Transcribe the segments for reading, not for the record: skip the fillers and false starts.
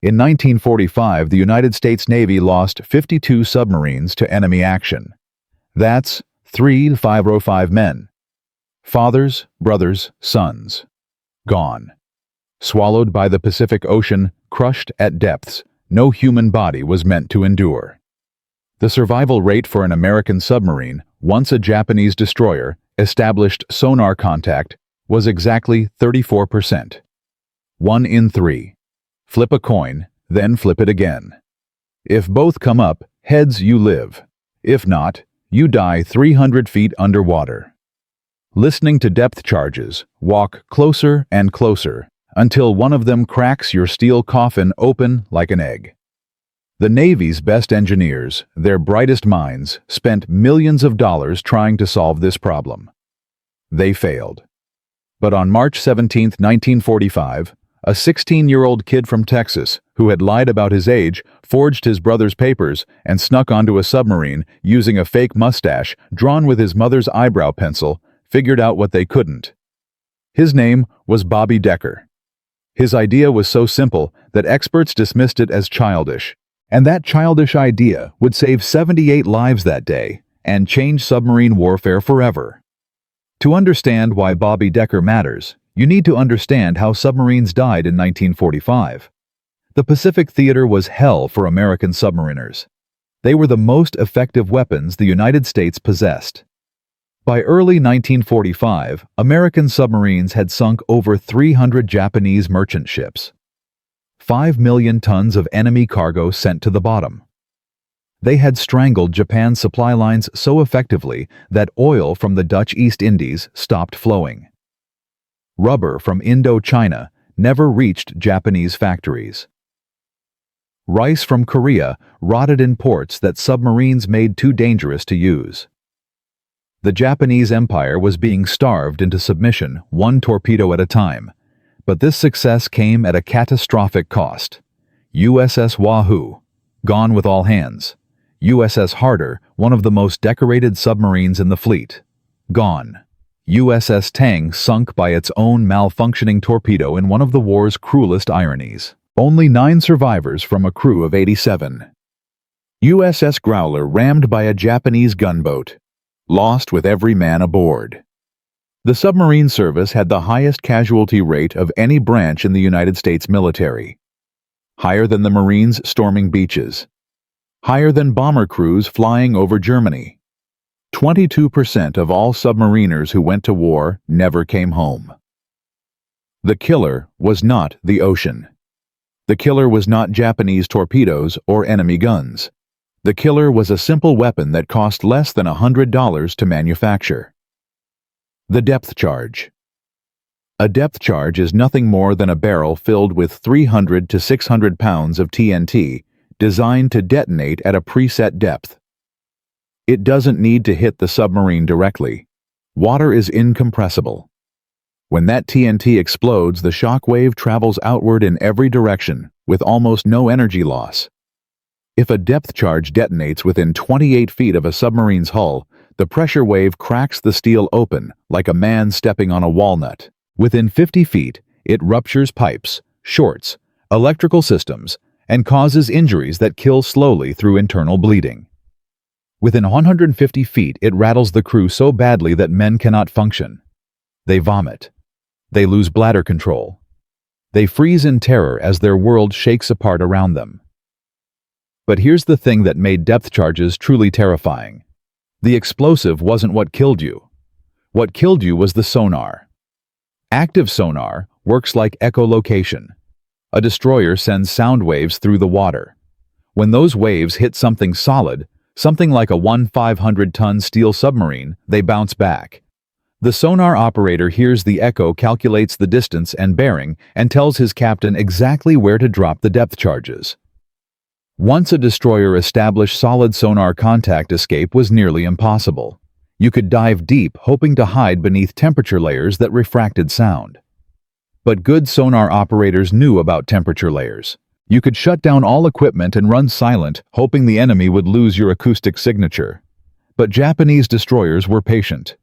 In 1945, the United States Navy lost 52 submarines to enemy action. That's 3 to 505 men. Fathers, brothers, sons. Gone. Swallowed by the Pacific Ocean, crushed at depths no human body was meant to endure. The survival rate for an American submarine, once a Japanese destroyer, established sonar contact, was exactly 34%. 1 in 3. Flip a coin, then flip it again. If both come up, heads you live. If not, you die 300 feet underwater. Listening to depth charges, walk closer and closer until one of them cracks your steel coffin open like an egg. The Navy's best engineers, their brightest minds, spent millions of dollars trying to solve this problem. They failed. But on March 17, 1945, a 16-year-old kid from Texas, who had lied about his age, forged his brother's papers, and snuck onto a submarine using a fake mustache drawn with his mother's eyebrow pencil, figured out what they couldn't. His name was Bobby Decker. His idea was so simple that experts dismissed it as childish, and that childish idea would save 78 lives that day and change submarine warfare forever. To understand why Bobby Decker matters, you need to understand how submarines died in 1945. The Pacific theater was hell for American submariners. They were the most effective weapons the United States possessed. By early 1945, American submarines had sunk over 300 Japanese merchant ships. 5 million tons of enemy cargo sent to the bottom. They had strangled Japan's supply lines so effectively that oil from the Dutch East Indies stopped flowing. Rubber from Indochina never reached Japanese factories. Rice from Korea rotted in ports that submarines made too dangerous to use. The Japanese Empire was being starved into submission, one torpedo at a time. But this success came at a catastrophic cost. USS Wahoo, gone with all hands. USS Harder, one of the most decorated submarines in the fleet, gone. USS Tang sunk by its own malfunctioning torpedo in one of the war's cruelest ironies. Only 9 survivors from a crew of 87. USS Growler rammed by a Japanese gunboat. Lost with every man aboard. The submarine service had the highest casualty rate of any branch in the United States military. Higher than the Marines storming beaches. Higher than bomber crews flying over Germany. 22% of all submariners who went to war never came home. The killer was not the ocean. The killer was not Japanese torpedoes or enemy guns. The killer was a simple weapon that cost less than $100 to manufacture. The depth charge. A depth charge is nothing more than a barrel filled with 300 to 600 pounds of TNT designed to detonate at a preset depth. It doesn't need to hit the submarine directly. Water is incompressible. When that TNT explodes, the shock wave travels outward in every direction with almost no energy loss. If a depth charge detonates within 28 feet of a submarine's hull, the pressure wave cracks the steel open like a man stepping on a walnut. Within 50 feet, it ruptures pipes, shorts, electrical systems, and causes injuries that kill slowly through internal bleeding. Within 150 feet, it rattles the crew so badly that men cannot function. They vomit. They lose bladder control. They freeze in terror as their world shakes apart around them. But here's the thing that made depth charges truly terrifying. The explosive wasn't what killed you. What killed you was the sonar. Active sonar works like echolocation. A destroyer sends sound waves through the water. When those waves hit something solid, something like a 1,500-ton steel submarine, they bounce back. The sonar operator hears the echo, calculates the distance and bearing, and tells his captain exactly where to drop the depth charges. Once a destroyer established solid sonar contact, escape was nearly impossible. You could dive deep, hoping to hide beneath temperature layers that refracted sound. But good sonar operators knew about temperature layers. You could shut down all equipment and run silent, hoping the enemy would lose your acoustic signature. But Japanese destroyers were patient.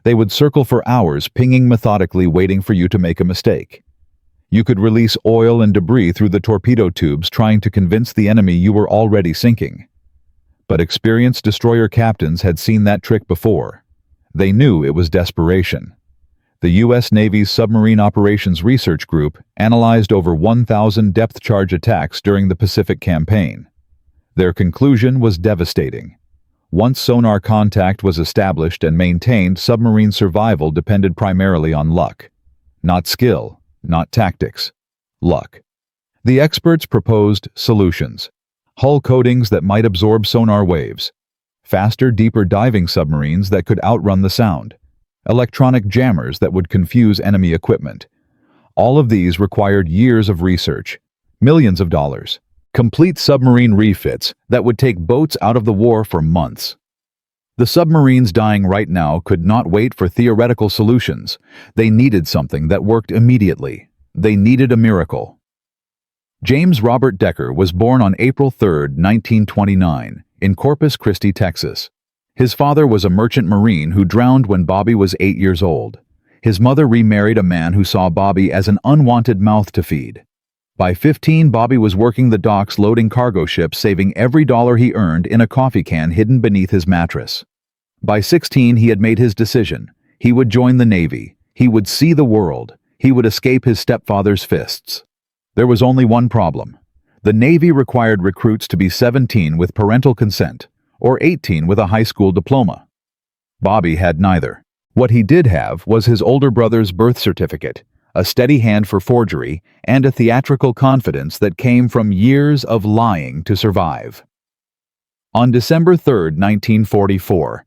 They would circle for hours, pinging methodically, waiting for you to make a mistake. You could release oil and debris through the torpedo tubes, trying to convince the enemy you were already sinking. But experienced destroyer captains had seen that trick before. They knew it was desperation. The U.S. Navy's Submarine Operations Research Group analyzed over 1,000 depth charge attacks during the Pacific Campaign. Their conclusion was devastating. Once sonar contact was established and maintained, submarine survival depended primarily on luck. Not skill, not tactics. Luck. The experts proposed solutions. Hull coatings that might absorb sonar waves. Faster, deeper diving submarines that could outrun the sound. Electronic jammers that would confuse enemy equipment. All of these required years of research, millions of dollars. Complete submarine refits that would take boats out of the war for months. The submarines dying right now could not wait for theoretical solutions. They needed something that worked immediately. They needed a miracle. James Robert Decker was born on April 3, 1929, in Corpus Christi, Texas. His father was a merchant marine who drowned when Bobby was 8 years old. His mother remarried a man who saw Bobby as an unwanted mouth to feed. By 15, Bobby was working the docks loading cargo ships, saving every dollar he earned in a coffee can hidden beneath his mattress. By 16, he had made his decision. He would join the Navy. He would see the world. He would escape his stepfather's fists. There was only one problem. The Navy required recruits to be 17 with parental consent, or 18 with a high school diploma. Bobby had neither. What he did have was his older brother's birth certificate, a steady hand for forgery, and a theatrical confidence that came from years of lying to survive. On December 3, 1944,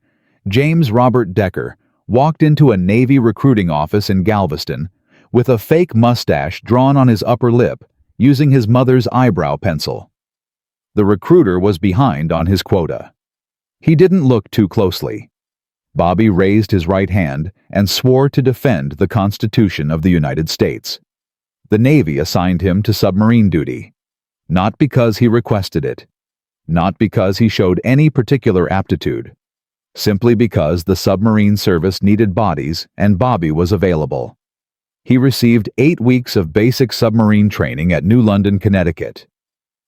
James Robert Decker walked into a Navy recruiting office in Galveston with a fake mustache drawn on his upper lip using his mother's eyebrow pencil. The recruiter was behind on his quota. He didn't look too closely. Bobby raised his right hand and swore to defend the Constitution of the United States. The Navy assigned him to submarine duty. Not because he requested it. Not because he showed any particular aptitude. Simply because the submarine service needed bodies and Bobby was available. He received 8 weeks of basic submarine training at New London, Connecticut.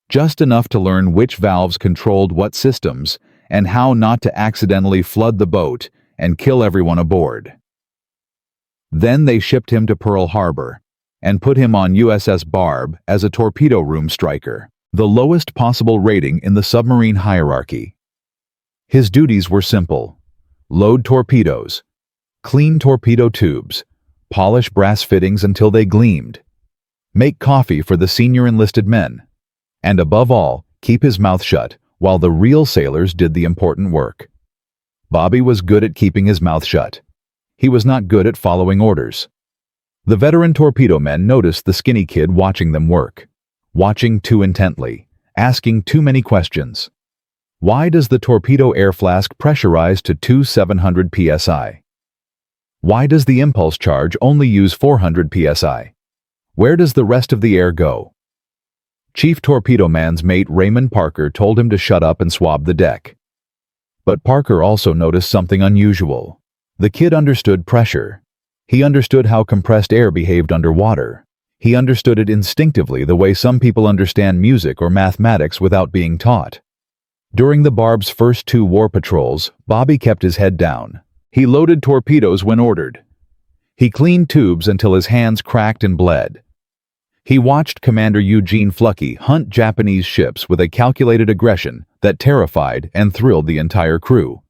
Just enough to learn which valves controlled what systems and how not to accidentally flood the boat and kill everyone aboard. Then they shipped him to Pearl Harbor and put him on USS Barb as a torpedo room striker, the lowest possible rating in the submarine hierarchy. His duties were simple: load torpedoes, clean torpedo tubes, polish brass fittings until they gleamed, make coffee for the senior enlisted men, and above all, keep his mouth shut while the real sailors did the important work. Bobby was good at keeping his mouth shut. He was not good at following orders. The veteran torpedo men noticed the skinny kid watching them work, watching too intently, asking too many questions. Why does the torpedo air flask pressurize to 700 psi? Why does the impulse charge only use 400 psi? Where does the rest of the air go? Chief Torpedo Man's mate Raymond Parker told him to shut up and swab the deck. But Parker also noticed something unusual. The kid understood pressure. He understood how compressed air behaved underwater. He understood it instinctively, the way some people understand music or mathematics without being taught. During the Barb's first 2 war patrols, Bobby kept his head down. He loaded torpedoes when ordered. He cleaned tubes until his hands cracked and bled. He watched Commander Eugene Fluckey hunt Japanese ships with a calculated aggression that terrified and thrilled the entire crew.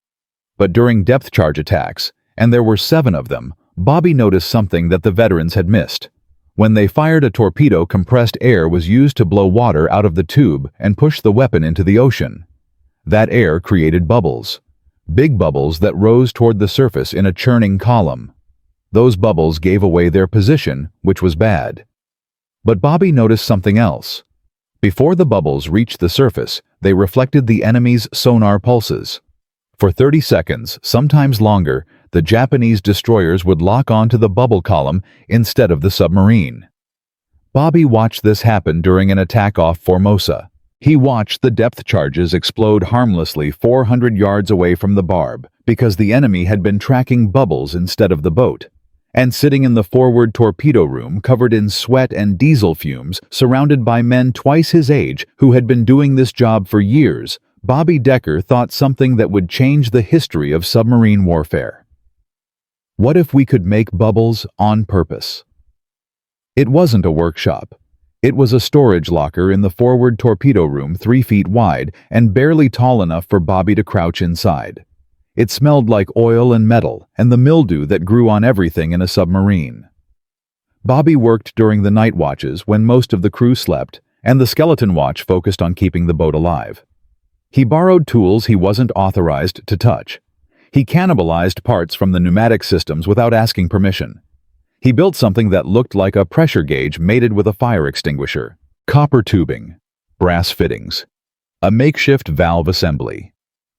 But during depth charge attacks, and there were 7 of them, Bobby noticed something that the veterans had missed. When they fired a torpedo, compressed air was used to blow water out of the tube and push the weapon into the ocean. That air created bubbles. Big bubbles that rose toward the surface in a churning column. Those bubbles gave away their position, which was bad. But Bobby noticed something else. Before the bubbles reached the surface, they reflected the enemy's sonar pulses. For 30 seconds, sometimes longer, the Japanese destroyers would lock onto the bubble column instead of the submarine. Bobby watched this happen during an attack off Formosa. He watched the depth charges explode harmlessly 400 yards away from the Barb because the enemy had been tracking bubbles instead of the boat. And sitting in the forward torpedo room covered in sweat and diesel fumes, surrounded by men twice his age who had been doing this job for years, Bobby Decker thought something that would change the history of submarine warfare. What if we could make bubbles on purpose? It wasn't a workshop. It was a storage locker in the forward torpedo room 3 feet wide and barely tall enough for Bobby to crouch inside. It smelled like oil and metal and the mildew that grew on everything in a submarine. Bobby worked during the night watches when most of the crew slept, and the skeleton watch focused on keeping the boat alive. He borrowed tools he wasn't authorized to touch. He cannibalized parts from the pneumatic systems without asking permission. He built something that looked like a pressure gauge mated with a fire extinguisher, copper tubing, brass fittings, a makeshift valve assembly,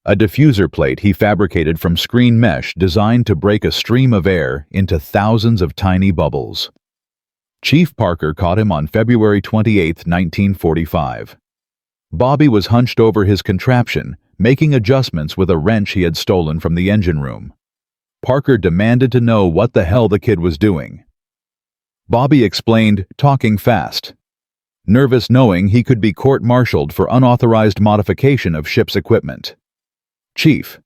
a diffuser plate he fabricated from screen mesh designed to break a stream of air into thousands of tiny bubbles. Chief Parker caught him on February 28, 1945. Bobby was hunched over his contraption, making adjustments with a wrench he had stolen from the engine room. Parker demanded to know what the hell the kid was doing. Bobby explained, talking fast, nervous knowing he could be court-martialed for unauthorized modification of ship's equipment. Chief,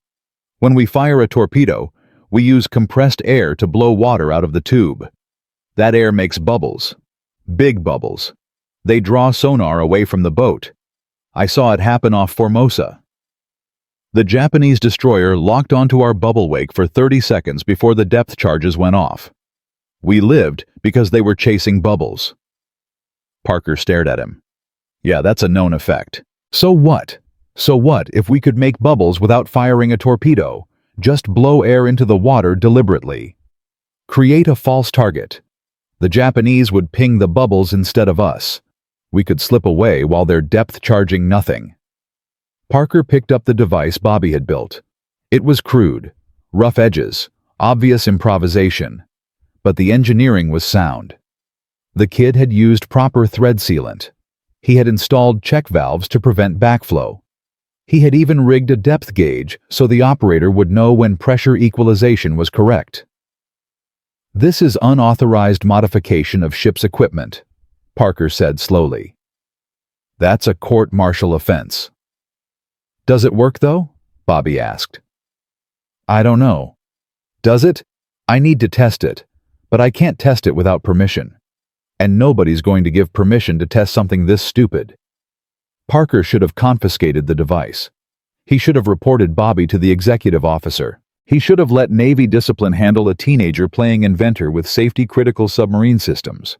when we fire a torpedo, we use compressed air to blow water out of the tube. That air makes bubbles. Big bubbles. They draw sonar away from the boat. I saw it happen off Formosa. The Japanese destroyer locked onto our bubble wake for 30 seconds before the depth charges went off. We lived because they were chasing bubbles. Parker stared at him. Yeah, that's a known effect. So what? So what if we could make bubbles without firing a torpedo? Just blow air into the water deliberately. Create a false target. The Japanese would ping the bubbles instead of us. We could slip away while they're depth charging nothing. Parker picked up the device Bobby had built. It was crude, rough edges, obvious improvisation, but the engineering was sound. The kid had used proper thread sealant. He had installed check valves to prevent backflow. He had even rigged a depth gauge so the operator would know when pressure equalization was correct. This is unauthorized modification of ship's equipment, Parker said slowly. That's a court-martial offense. Does it work, though? Bobby asked. I don't know. Does it? I need to test it, but I can't test it without permission. And nobody's going to give permission to test something this stupid. Parker should have confiscated the device. He should have reported Bobby to the executive officer. He should have let Navy discipline handle a teenager playing inventor with safety-critical submarine systems.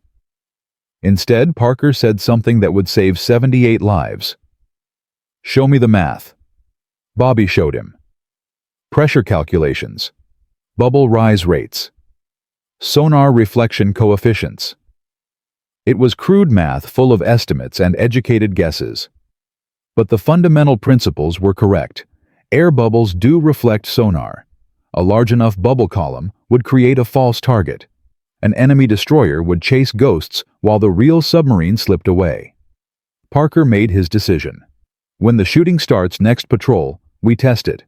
Instead, Parker said something that would save 78 lives. Show me the math. Bobby showed him. Pressure calculations. Bubble rise rates. Sonar reflection coefficients. It was crude math full of estimates and educated guesses. But the fundamental principles were correct. Air bubbles do reflect sonar. A large enough bubble column would create a false target. An enemy destroyer would chase ghosts while the real submarine slipped away. Parker made his decision. When the shooting starts next patrol, we test it.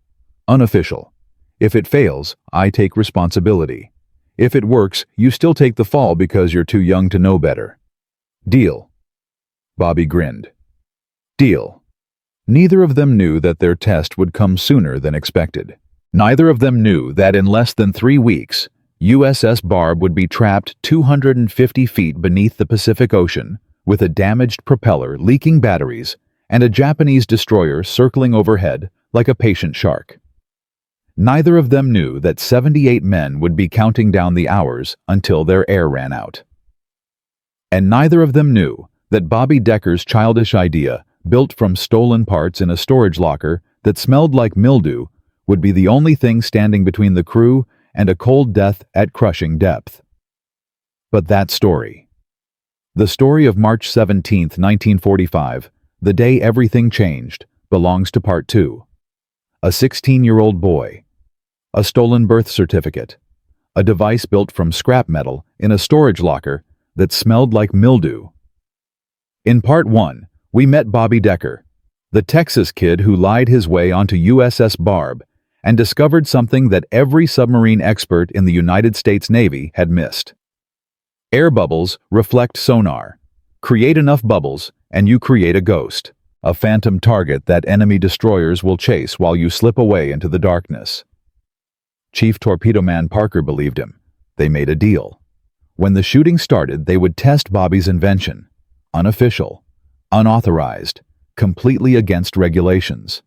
Unofficial. If it fails, I take responsibility. If it works, you still take the fall because you're too young to know better. Deal. Bobby grinned. Deal. Neither of them knew that their test would come sooner than expected. Neither of them knew that in less than 3 weeks, USS Barb would be trapped 250 feet beneath the Pacific Ocean with a damaged propeller, leaking batteries, and a Japanese destroyer circling overhead like a patient shark. Neither of them knew that 78 men would be counting down the hours until their air ran out. And neither of them knew that Bobby Decker's childish idea, built from stolen parts in a storage locker that smelled like mildew, would be the only thing standing between the crew and a cold death at crushing depth. But that story. The story of March 17, 1945, the day everything changed, belongs to Part 2. A 16-year-old boy. A stolen birth certificate. A device built from scrap metal in a storage locker that smelled like mildew. In Part 1, we met Bobby Decker, the Texas kid who lied his way onto USS Barb and discovered something that every submarine expert in the United States Navy had missed. Air bubbles reflect sonar. Create enough bubbles, and you create a ghost, a phantom target that enemy destroyers will chase while you slip away into the darkness. Chief Torpedo Man Parker believed him. They made a deal. When the shooting started, they would test Bobby's invention. Unofficial, unauthorized, completely against regulations.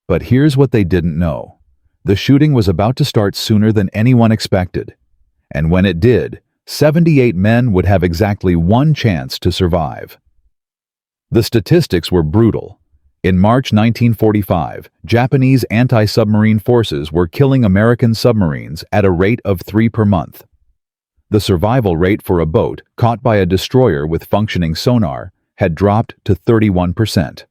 But here's what they didn't know. The shooting was about to start sooner than anyone expected. And when it did, 78 men would have exactly one chance to survive. The statistics were brutal. In March 1945, Japanese anti-submarine forces were killing American submarines at a rate of 3 per month. The survival rate for a boat caught by a destroyer with functioning sonar had dropped to 31%.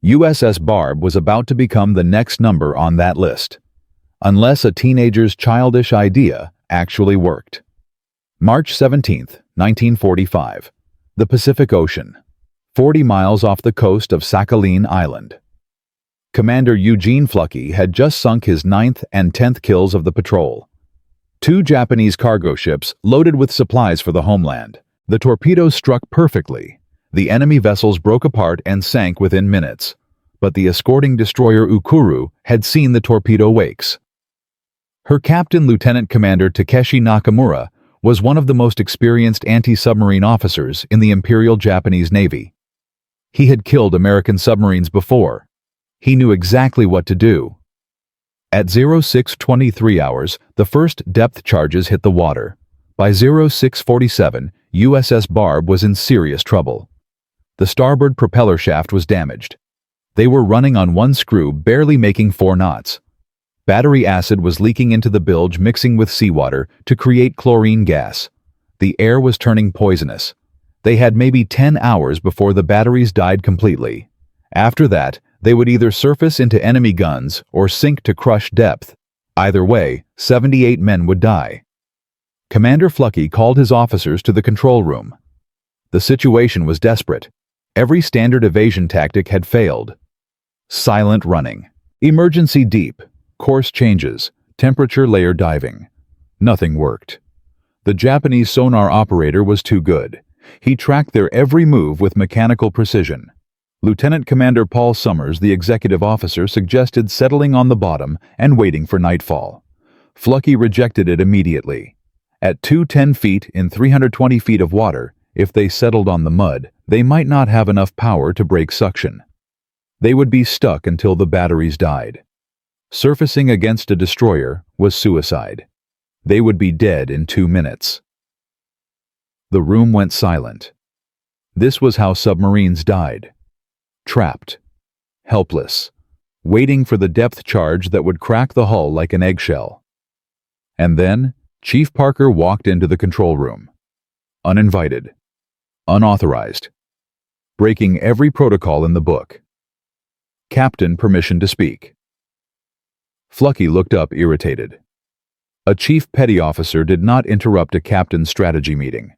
USS Barb was about to become the next number on that list, unless a teenager's childish idea actually worked. March 17, 1945. The Pacific Ocean, 40 miles off the coast of Sakhalin Island. Commander Eugene Fluckey had just sunk his 9th and 10th kills of the patrol. 2 Japanese cargo ships loaded with supplies for the homeland. The torpedoes struck perfectly. The enemy vessels broke apart and sank within minutes. But the escorting destroyer Ukuru had seen the torpedo wakes. Her captain, Lieutenant Commander Takeshi Nakamura, was one of the most experienced anti-submarine officers in the Imperial Japanese Navy. He had killed American submarines before. He knew exactly what to do. At 06:23 hours, the first depth charges hit the water. By 06:47, USS Barb was in serious trouble. The starboard propeller shaft was damaged. They were running on one screw, barely making 4 knots. Battery acid was leaking into the bilge, mixing with seawater to create chlorine gas. The air was turning poisonous. They had maybe 10 hours before the batteries died completely. After that, they would either surface into enemy guns or sink to crush depth. Either way, 78 men would die. Commander Fluckey called his officers to the control room. The situation was desperate. Every standard evasion tactic had failed. Silent running, emergency deep, course changes, temperature layer diving. Nothing worked. The Japanese sonar operator was too good. He tracked their every move with mechanical precision. Lieutenant Commander Paul Summers, the executive officer, suggested settling on the bottom and waiting for nightfall. Fluckey rejected it immediately. At 210 feet in 320 feet of water, if they settled on the mud, they might not have enough power to break suction. They would be stuck until the batteries died. Surfacing against a destroyer was suicide. They would be dead in 2 minutes. The room went silent. This was how submarines died. Trapped, helpless, waiting for the depth charge that would crack the hull like an eggshell. And then, Chief Parker walked into the control room. Uninvited, unauthorized, breaking every protocol in the book. Captain, permission to speak. Fluckey looked up, irritated. A chief petty officer did not interrupt a captain's strategy meeting.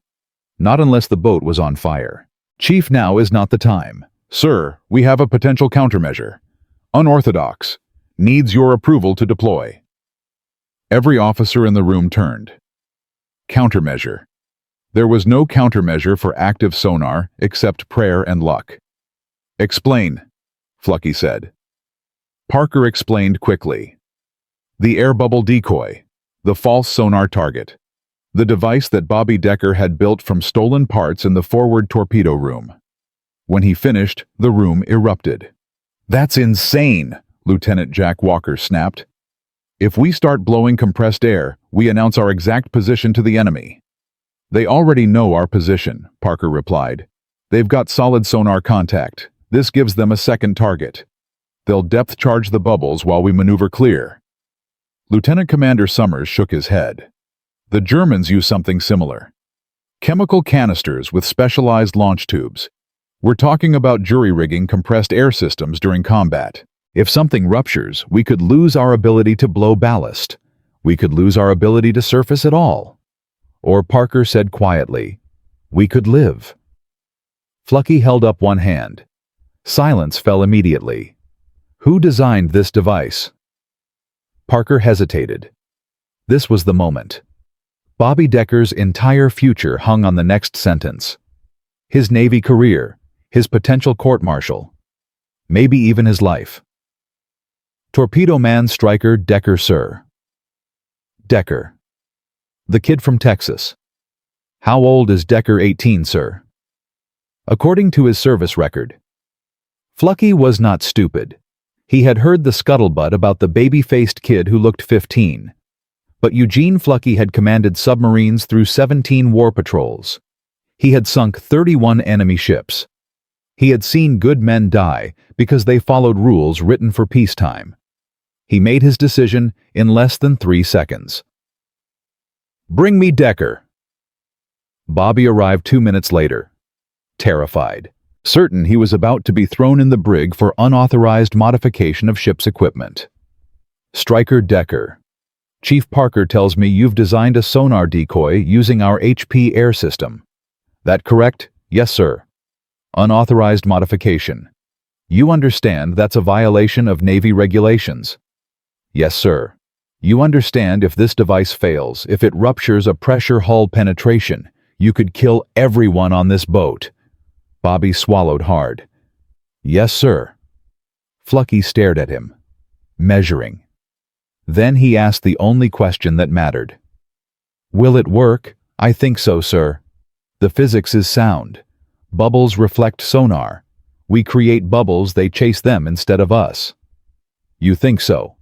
Not unless the boat was on fire. Chief, now is not the time. Sir, we have a potential countermeasure. Unorthodox. Needs your approval to deploy. Every officer in the room turned. Countermeasure. There was no countermeasure for active sonar except prayer and luck. Explain, Fluckey said. Parker explained quickly. The air bubble decoy. The false sonar target. The device that Bobby Decker had built from stolen parts in the forward torpedo room. When he finished, the room erupted. That's insane, Lieutenant Jack Walker snapped. If we start blowing compressed air, we announce our exact position to the enemy. They already know our position, Parker replied. They've got solid sonar contact. This gives them a second target. They'll depth charge the bubbles while we maneuver clear. Lieutenant Commander Summers shook his head. The Germans use something similar. Chemical canisters with specialized launch tubes. We're talking about jury-rigging compressed air systems during combat. If something ruptures, we could lose our ability to blow ballast. We could lose our ability to surface at all. Or, Parker said quietly, we could live. Fluckey held up one hand. Silence fell immediately. Who designed this device? Parker hesitated. This was the moment. Bobby Decker's entire future hung on the next sentence. His Navy career, his potential court-martial, maybe even his life. Torpedo Man Striker Decker, sir. Decker. The kid from Texas. How old is Decker? 18, sir. According to his service record. Flucky was not stupid. He had heard the scuttlebutt about the baby-faced kid who looked 15. But Eugene Flucky had commanded submarines through 17 war patrols. He had sunk 31 enemy ships. He had seen good men die because they followed rules written for peacetime. He made his decision in less than 3 seconds. Bring me Decker. Bobby arrived 2 minutes later, terrified, certain he was about to be thrown in the brig for unauthorized modification of ship's equipment. Striker Decker. Chief Parker tells me you've designed a sonar decoy using our HP air system. That correct? Yes, sir. Unauthorized modification. You understand that's a violation of Navy regulations? Yes, sir. You understand if this device fails, if it ruptures a pressure hull penetration, you could kill everyone on this boat. Bobby swallowed hard. Yes, sir. Flucky stared at him, measuring. Then he asked the only question that mattered. Will it work? I think so, sir. The physics is sound. Bubbles reflect sonar. We create bubbles, they chase them instead of us. You think so?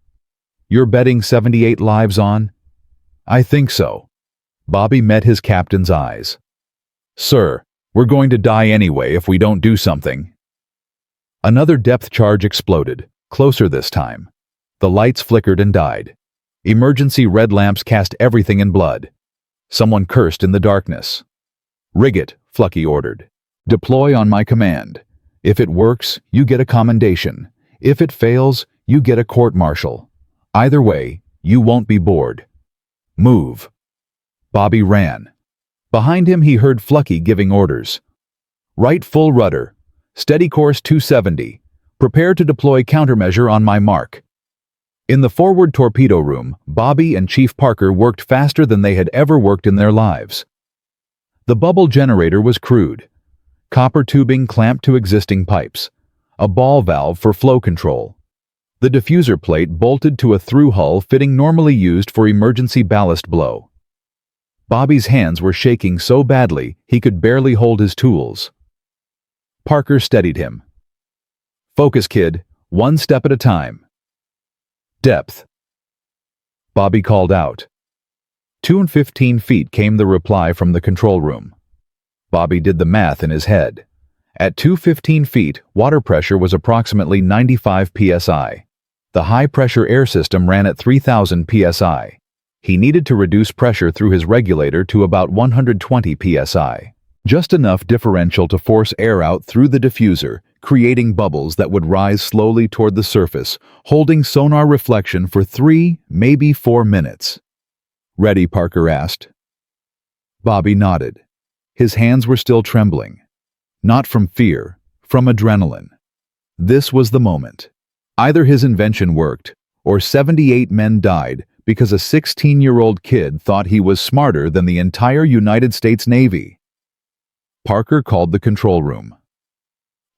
You're betting 78 lives on? I think so. Bobby met his captain's eyes. Sir, we're going to die anyway if we don't do something. Another depth charge exploded, closer this time. The lights flickered and died. Emergency red lamps cast everything in blood. Someone cursed in the darkness. Rig it, Flucky ordered. Deploy on my command. If it works, you get a commendation. If it fails, you get a court-martial. Either way, you won't be bored. Move. Bobby ran. Behind him he heard Flucky giving orders. Right full rudder. Steady course 270. Prepare to deploy countermeasure on my mark. In the forward torpedo room, Bobby and Chief Parker worked faster than they had ever worked in their lives. The bubble generator was crude. Copper tubing clamped to existing pipes. A ball valve for flow control. The diffuser plate bolted to a through hull fitting normally used for emergency ballast blow. Bobby's hands were shaking so badly he could barely hold his tools. Parker steadied him. Focus, kid. One step at a time. Depth. Bobby called out. 215 feet came the reply from the control room. Bobby did the math in his head. At 215 feet, water pressure was approximately 95 psi. The high-pressure air system ran at 3,000 psi. He needed to reduce pressure through his regulator to about 120 psi. Just enough differential to force air out through the diffuser, creating bubbles that would rise slowly toward the surface, holding sonar reflection for 3, maybe 4 minutes. Ready? Parker asked. Bobby nodded. His hands were still trembling. Not from fear, from adrenaline. This was the moment. Either his invention worked, or 78 men died because a 16-year-old kid thought he was smarter than the entire United States Navy. Parker called the control room.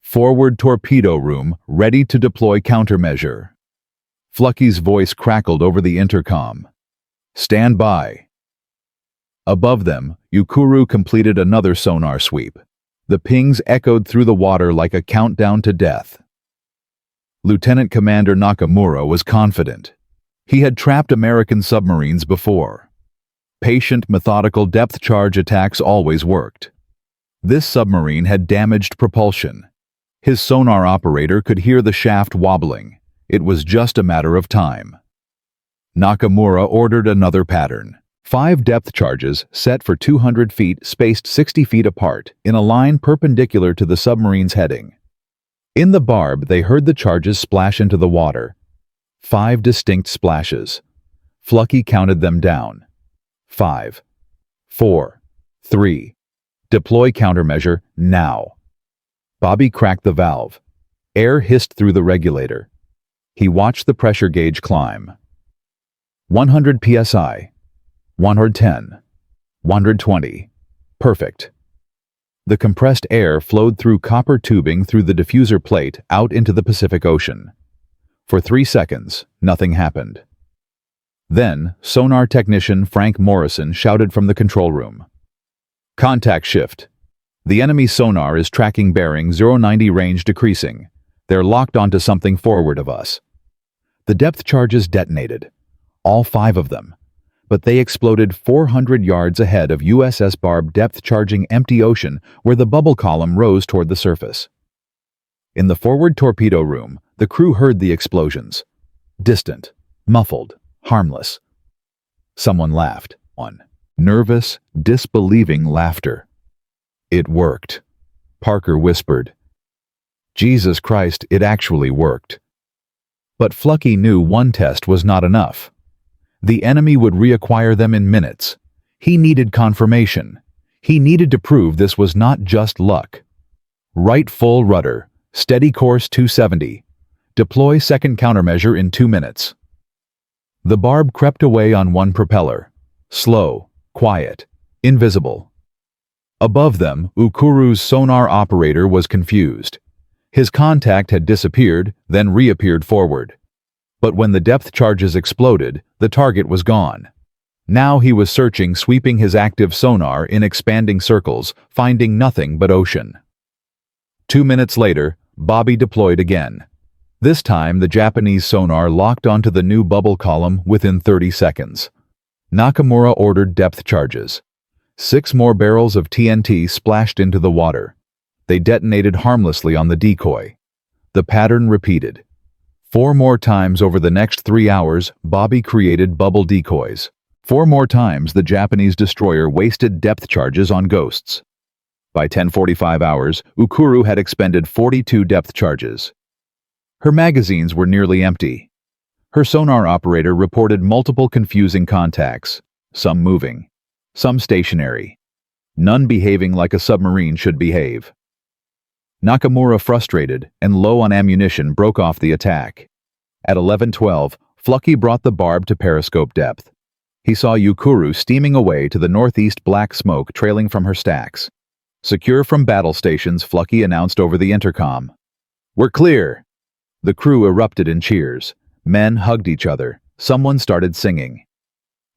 Forward torpedo room, ready to deploy countermeasure. Flucky's voice crackled over the intercom. Stand by. Above them, Yukuru completed another sonar sweep. The pings echoed through the water like a countdown to death. Lieutenant Commander Nakamura was confident. He had trapped American submarines before. Patient, methodical depth charge attacks always worked. This submarine had damaged propulsion. His sonar operator could hear the shaft wobbling. It was just a matter of time. Nakamura ordered another pattern. 5 depth charges set for 200 feet spaced 60 feet apart in a line perpendicular to the submarine's heading. In the barb, they heard the charges splash into the water. 5 distinct splashes. Flucky counted them down. 5, 4, 3. Deploy countermeasure now. Bobby cracked the valve. Air hissed through the regulator. He watched the pressure gauge climb. 100 psi, 110, 120. Perfect. The compressed air flowed through copper tubing through the diffuser plate out into the Pacific Ocean. For 3 seconds, nothing happened. Then, sonar technician Frank Morrison shouted from the control room. Contact shift. The enemy sonar is tracking bearing 090 range decreasing. They're locked onto something forward of us. The depth charges detonated. All 5 of them. But they exploded 400 yards ahead of USS Barb depth-charging empty ocean where the bubble column rose toward the surface. In the forward torpedo room, the crew heard the explosions. Distant, muffled, harmless. Someone laughed. Nervous, disbelieving laughter. It worked. Parker whispered. Jesus Christ, it actually worked. But Flucky knew one test was not enough. The enemy would reacquire them in minutes. He needed confirmation. He needed to prove this was not just luck. Right full rudder, steady course 270. Deploy second countermeasure in 2 minutes. The Barb crept away on one propeller. Slow, quiet, invisible. Above them, Ukuru's sonar operator was confused. His contact had disappeared, then reappeared forward. But when the depth charges exploded, the target was gone. Now he was searching, sweeping his active sonar in expanding circles, finding nothing but ocean. 2 minutes later, Bobby deployed again. This time, the Japanese sonar locked onto the new bubble column within 30 seconds. Nakamura ordered depth charges. 6 more barrels of TNT splashed into the water. They detonated harmlessly on the decoy. The pattern repeated. 4 more times over the next 3 hours, Bobby created bubble decoys. 4 more times the Japanese destroyer wasted depth charges on ghosts. By 10:45 hours, Ukuru had expended 42 depth charges. Her magazines were nearly empty. Her sonar operator reported multiple confusing contacts, some moving, some stationary, none behaving like a submarine should behave. Nakamura, frustrated and low on ammunition, broke off the attack. At 11:12, Flucky brought the Barb to periscope depth. He saw Ukuru steaming away to the northeast, black smoke trailing from her stacks. Secure from battle stations, Flucky announced over the intercom. "We're clear!" The crew erupted in cheers. Men hugged each other. Someone started singing.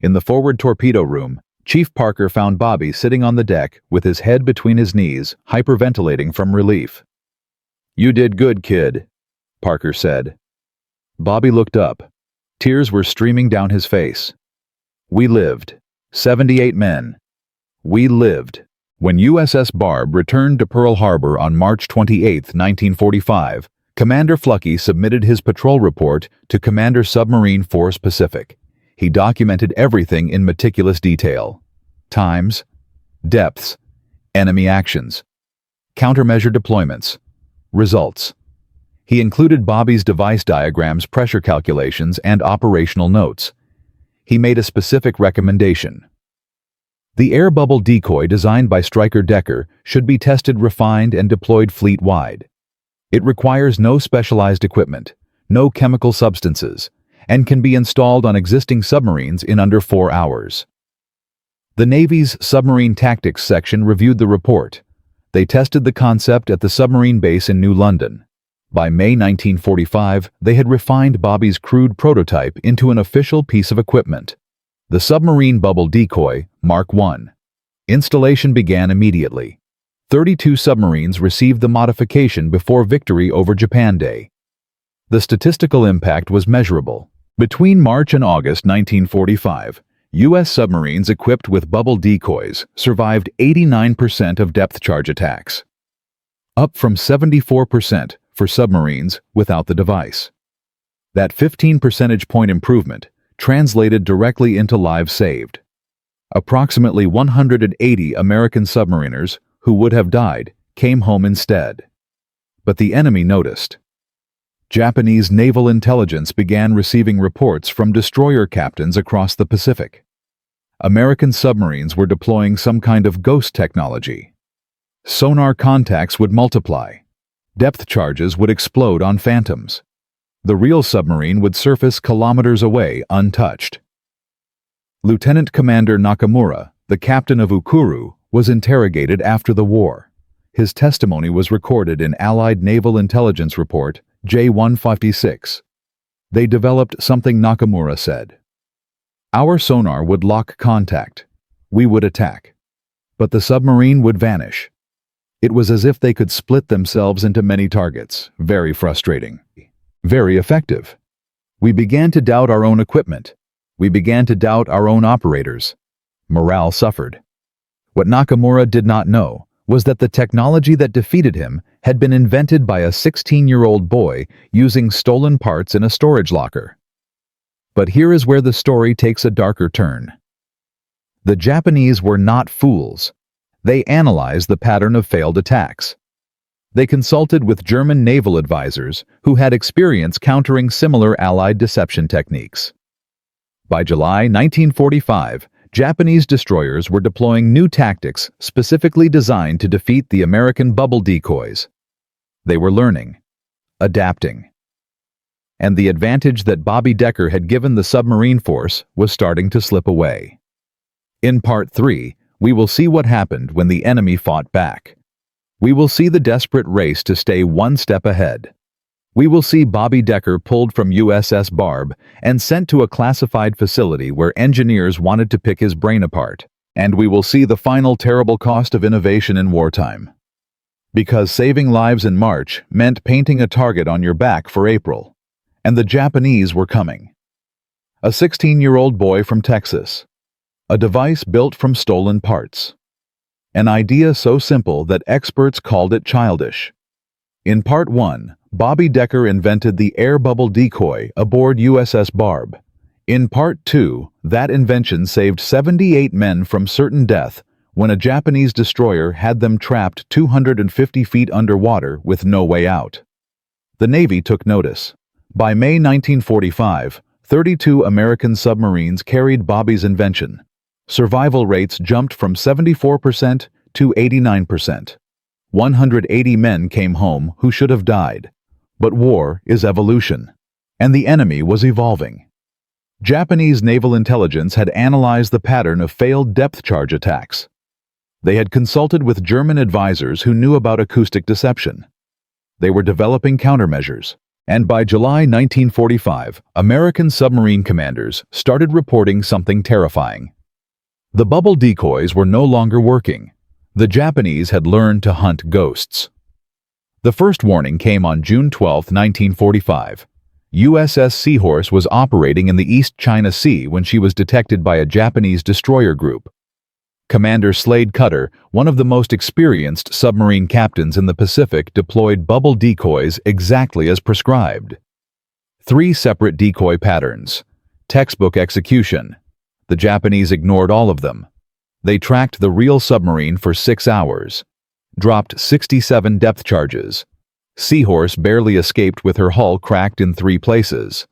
In the forward torpedo room, Chief Parker found Bobby sitting on the deck with his head between his knees, hyperventilating from relief. "You did good, kid," Parker said. Bobby looked up. Tears were streaming down his face. "We lived. 78 men. We lived." When USS Barb returned to Pearl Harbor on March 28, 1945, Commander Flucky submitted his patrol report to Commander Submarine Force Pacific. He documented everything in meticulous detail. Times, depths, enemy actions, countermeasure deployments, results. He included Bobby's device diagrams, pressure calculations, and operational notes. He made a specific recommendation. The air bubble decoy designed by Stryker Decker should be tested, refined, and deployed fleet-wide. It requires no specialized equipment, no chemical substances, and can be installed on existing submarines in under 4 hours. The Navy's Submarine Tactics section reviewed the report. They tested the concept at the submarine base in New London. By May 1945, they had refined Bobby's crude prototype into an official piece of equipment. The submarine bubble decoy, Mark I. Installation began immediately. 32 submarines received the modification before victory over Japan Day. The statistical impact was measurable. Between March and August 1945, U.S. submarines equipped with bubble decoys survived 89% of depth charge attacks, up from 74% for submarines without the device. That 15 percentage point improvement translated directly into lives saved. Approximately 180 American submariners who would have died came home instead. But the enemy noticed. Japanese naval intelligence began receiving reports from destroyer captains across the Pacific. American submarines were deploying some kind of ghost technology. Sonar contacts would multiply. Depth charges would explode on phantoms. The real submarine would surface kilometers away untouched. Lieutenant Commander Nakamura, the captain of Ukuru, was interrogated after the war. His testimony was recorded in Allied Naval Intelligence Report J-156. They developed something. Nakamura said. Our sonar would lock contact. We would attack. But the submarine would vanish. It was as if they could split themselves into many targets. Very frustrating. Very effective. We began to doubt our own equipment. We began to doubt our own operators. Morale suffered. What Nakamura did not know was that the technology that defeated him had been invented by a 16-year-old boy using stolen parts in a storage locker. But here is where the story takes a darker turn. The Japanese were not fools. They analyzed the pattern of failed attacks. They consulted with German naval advisors who had experience countering similar Allied deception techniques. By July 1945, Japanese destroyers were deploying new tactics specifically designed to defeat the American bubble decoys. They were learning, adapting. And the advantage that Bobby Decker had given the submarine force was starting to slip away. In Part 3, we will see what happened when the enemy fought back. We will see the desperate race to stay one step ahead. We will see Bobby Decker pulled from USS Barb and sent to a classified facility where engineers wanted to pick his brain apart. And we will see the final terrible cost of innovation in wartime. Because saving lives in March meant painting a target on your back for April. And the Japanese were coming. A 16-year-old boy from Texas. A device built from stolen parts. An idea so simple that experts called it childish. In Part 1, Bobby Decker invented the air bubble decoy aboard USS Barb. In Part 2, that invention saved 78 men from certain death when a Japanese destroyer had them trapped 250 feet underwater with no way out. The Navy took notice. By May 1945, 32 American submarines carried Bobby's invention. Survival rates jumped from 74% to 89%. 180 men came home who should have died. But war is evolution, and the enemy was evolving. Japanese naval intelligence had analyzed the pattern of failed depth charge attacks. They had consulted with German advisors who knew about acoustic deception. They were developing countermeasures. And by July 1945, American submarine commanders started reporting something terrifying. The bubble decoys were no longer working. The Japanese had learned to hunt ghosts. The first warning came on June 12, 1945. USS Seahorse was operating in the East China Sea when she was detected by a Japanese destroyer group. Commander Slade Cutter, one of the most experienced submarine captains in the Pacific, deployed bubble decoys exactly as prescribed. 3 separate decoy patterns. Textbook execution. The Japanese ignored all of them. They tracked the real submarine for 6 hours. Dropped 67 depth charges. Seahorse barely escaped with her hull cracked in 3 places.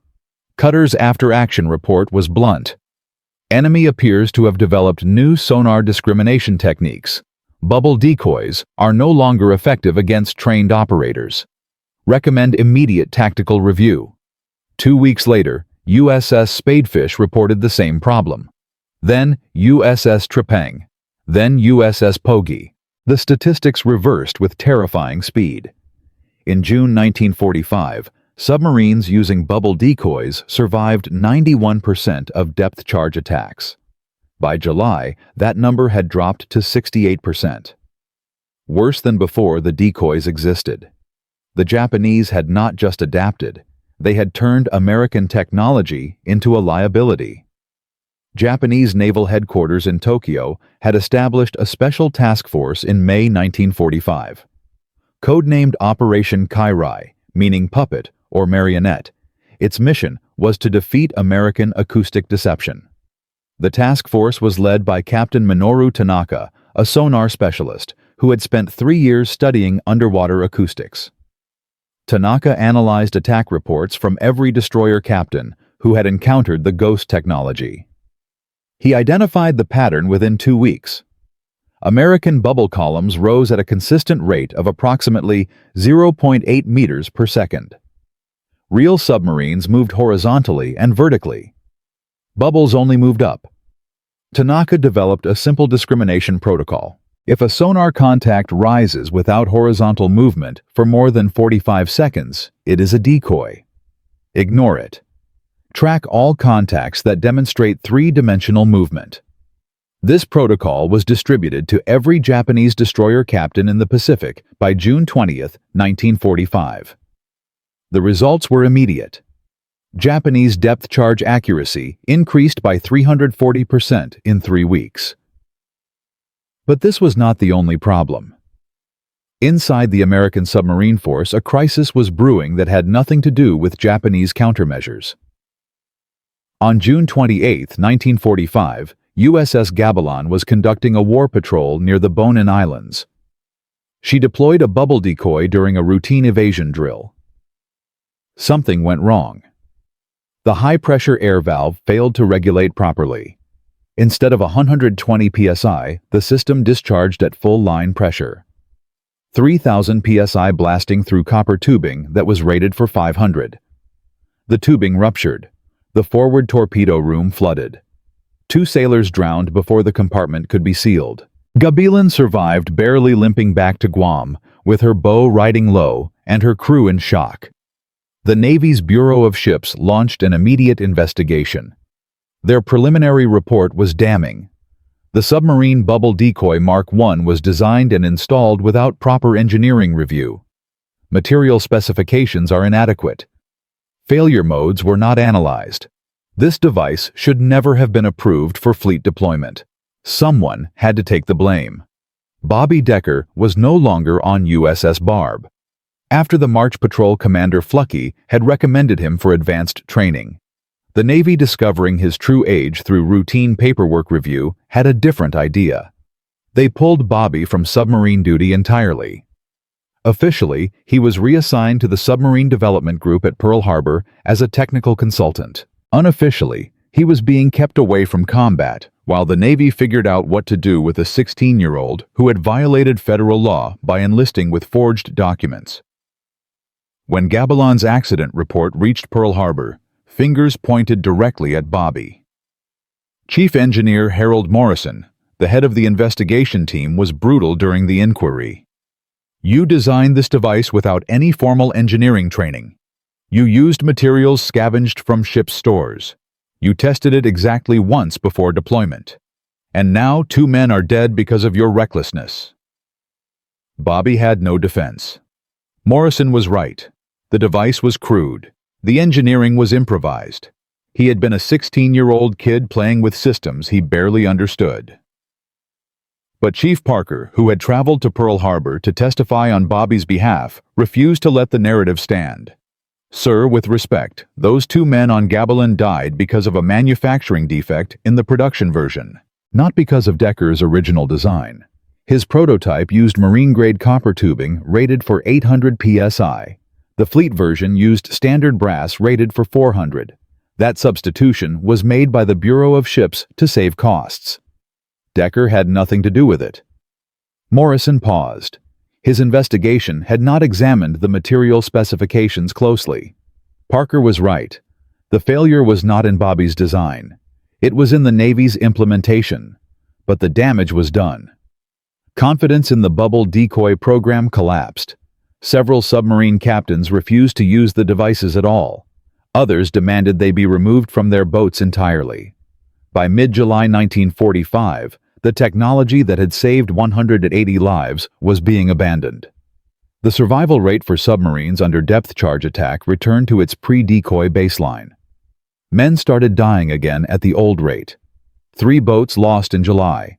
Cutter's after-action report was blunt. Enemy appears to have developed new sonar discrimination techniques. Bubble decoys are no longer effective against trained operators. Recommend immediate tactical review. 2 weeks later, USS Spadefish reported the same problem. Then USS Trepang. Then USS Pogey. The statistics reversed with terrifying speed. In June 1945, submarines using bubble decoys survived 91% of depth charge attacks. By July, that number had dropped to 68%. Worse than before the decoys existed. The Japanese had not just adapted, they had turned American technology into a liability. Japanese naval headquarters in Tokyo had established a special task force in May 1945. Codenamed Operation Kairai, meaning puppet or marionette, its mission was to defeat American acoustic deception. The task force was led by Captain Minoru Tanaka, a sonar specialist who had spent 3 years studying underwater acoustics. Tanaka analyzed attack reports from every destroyer captain who had encountered the ghost technology. He identified the pattern within 2 weeks. American bubble columns rose at a consistent rate of approximately 0.8 meters per second. Real submarines moved horizontally and vertically. Bubbles only moved up. Tanaka developed a simple discrimination protocol. If a sonar contact rises without horizontal movement for more than 45 seconds, it is a decoy. Ignore it. Track all contacts that demonstrate three-dimensional movement. This protocol was distributed to every Japanese destroyer captain in the Pacific by June 20, 1945. The results were immediate. Japanese depth charge accuracy increased by 340% in 3 weeks. But this was not the only problem. Inside the American submarine force, a crisis was brewing that had nothing to do with Japanese countermeasures. On June 28, 1945, USS Gavilan was conducting a war patrol near the Bonin Islands. She deployed a bubble decoy during a routine evasion drill. Something went wrong. The high-pressure air valve failed to regulate properly. Instead of 120 psi, the system discharged at full line pressure. 3,000 psi blasting through copper tubing that was rated for 500. The tubing ruptured. The forward torpedo room flooded. 2 sailors drowned before the compartment could be sealed. Gavilan survived, barely limping back to Guam, with her bow riding low and her crew in shock. The Navy's Bureau of Ships launched an immediate investigation. Their preliminary report was damning. The submarine bubble decoy Mark I was designed and installed without proper engineering review. Material specifications are inadequate. Failure modes were not analyzed. This device should never have been approved for fleet deployment. Someone had to take the blame. Bobby Decker was no longer on USS Barb. After the March Patrol Commander Flucky had recommended him for advanced training. The Navy, discovering his true age through routine paperwork review, had a different idea. They pulled Bobby from submarine duty entirely. Officially, he was reassigned to the Submarine Development Group at Pearl Harbor as a technical consultant. Unofficially, he was being kept away from combat while the Navy figured out what to do with a 16-year-old who had violated federal law by enlisting with forged documents. When Gavilan's accident report reached Pearl Harbor, fingers pointed directly at Bobby. Chief Engineer Harold Morrison, the head of the investigation team, was brutal during the inquiry. "You designed this device without any formal engineering training. You used materials scavenged from ship stores. You tested it exactly once before deployment. And now 2 men are dead because of your recklessness." Bobby had no defense. Morrison was right. The device was crude. The engineering was improvised. He had been a 16-year-old kid playing with systems he barely understood. But Chief Parker, who had traveled to Pearl Harbor to testify on Bobby's behalf, refused to let the narrative stand. "Sir, with respect, those 2 men on Gavilan died because of a manufacturing defect in the production version, not because of Decker's original design. His prototype used marine-grade copper tubing rated for 800 psi. The fleet version used standard brass rated for 400. That substitution was made by the Bureau of Ships to save costs. Decker had nothing to do with it." Morrison paused. His investigation had not examined the material specifications closely. Parker was right. The failure was not in Bobby's design. It was in the Navy's implementation. But the damage was done. Confidence in the bubble decoy program collapsed. Several submarine captains refused to use the devices at all. Others demanded they be removed from their boats entirely. By mid-July 1945, the technology that had saved 180 lives was being abandoned. The survival rate for submarines under depth charge attack returned to its pre-decoy baseline. Men started dying again at the old rate. 3 boats lost in July.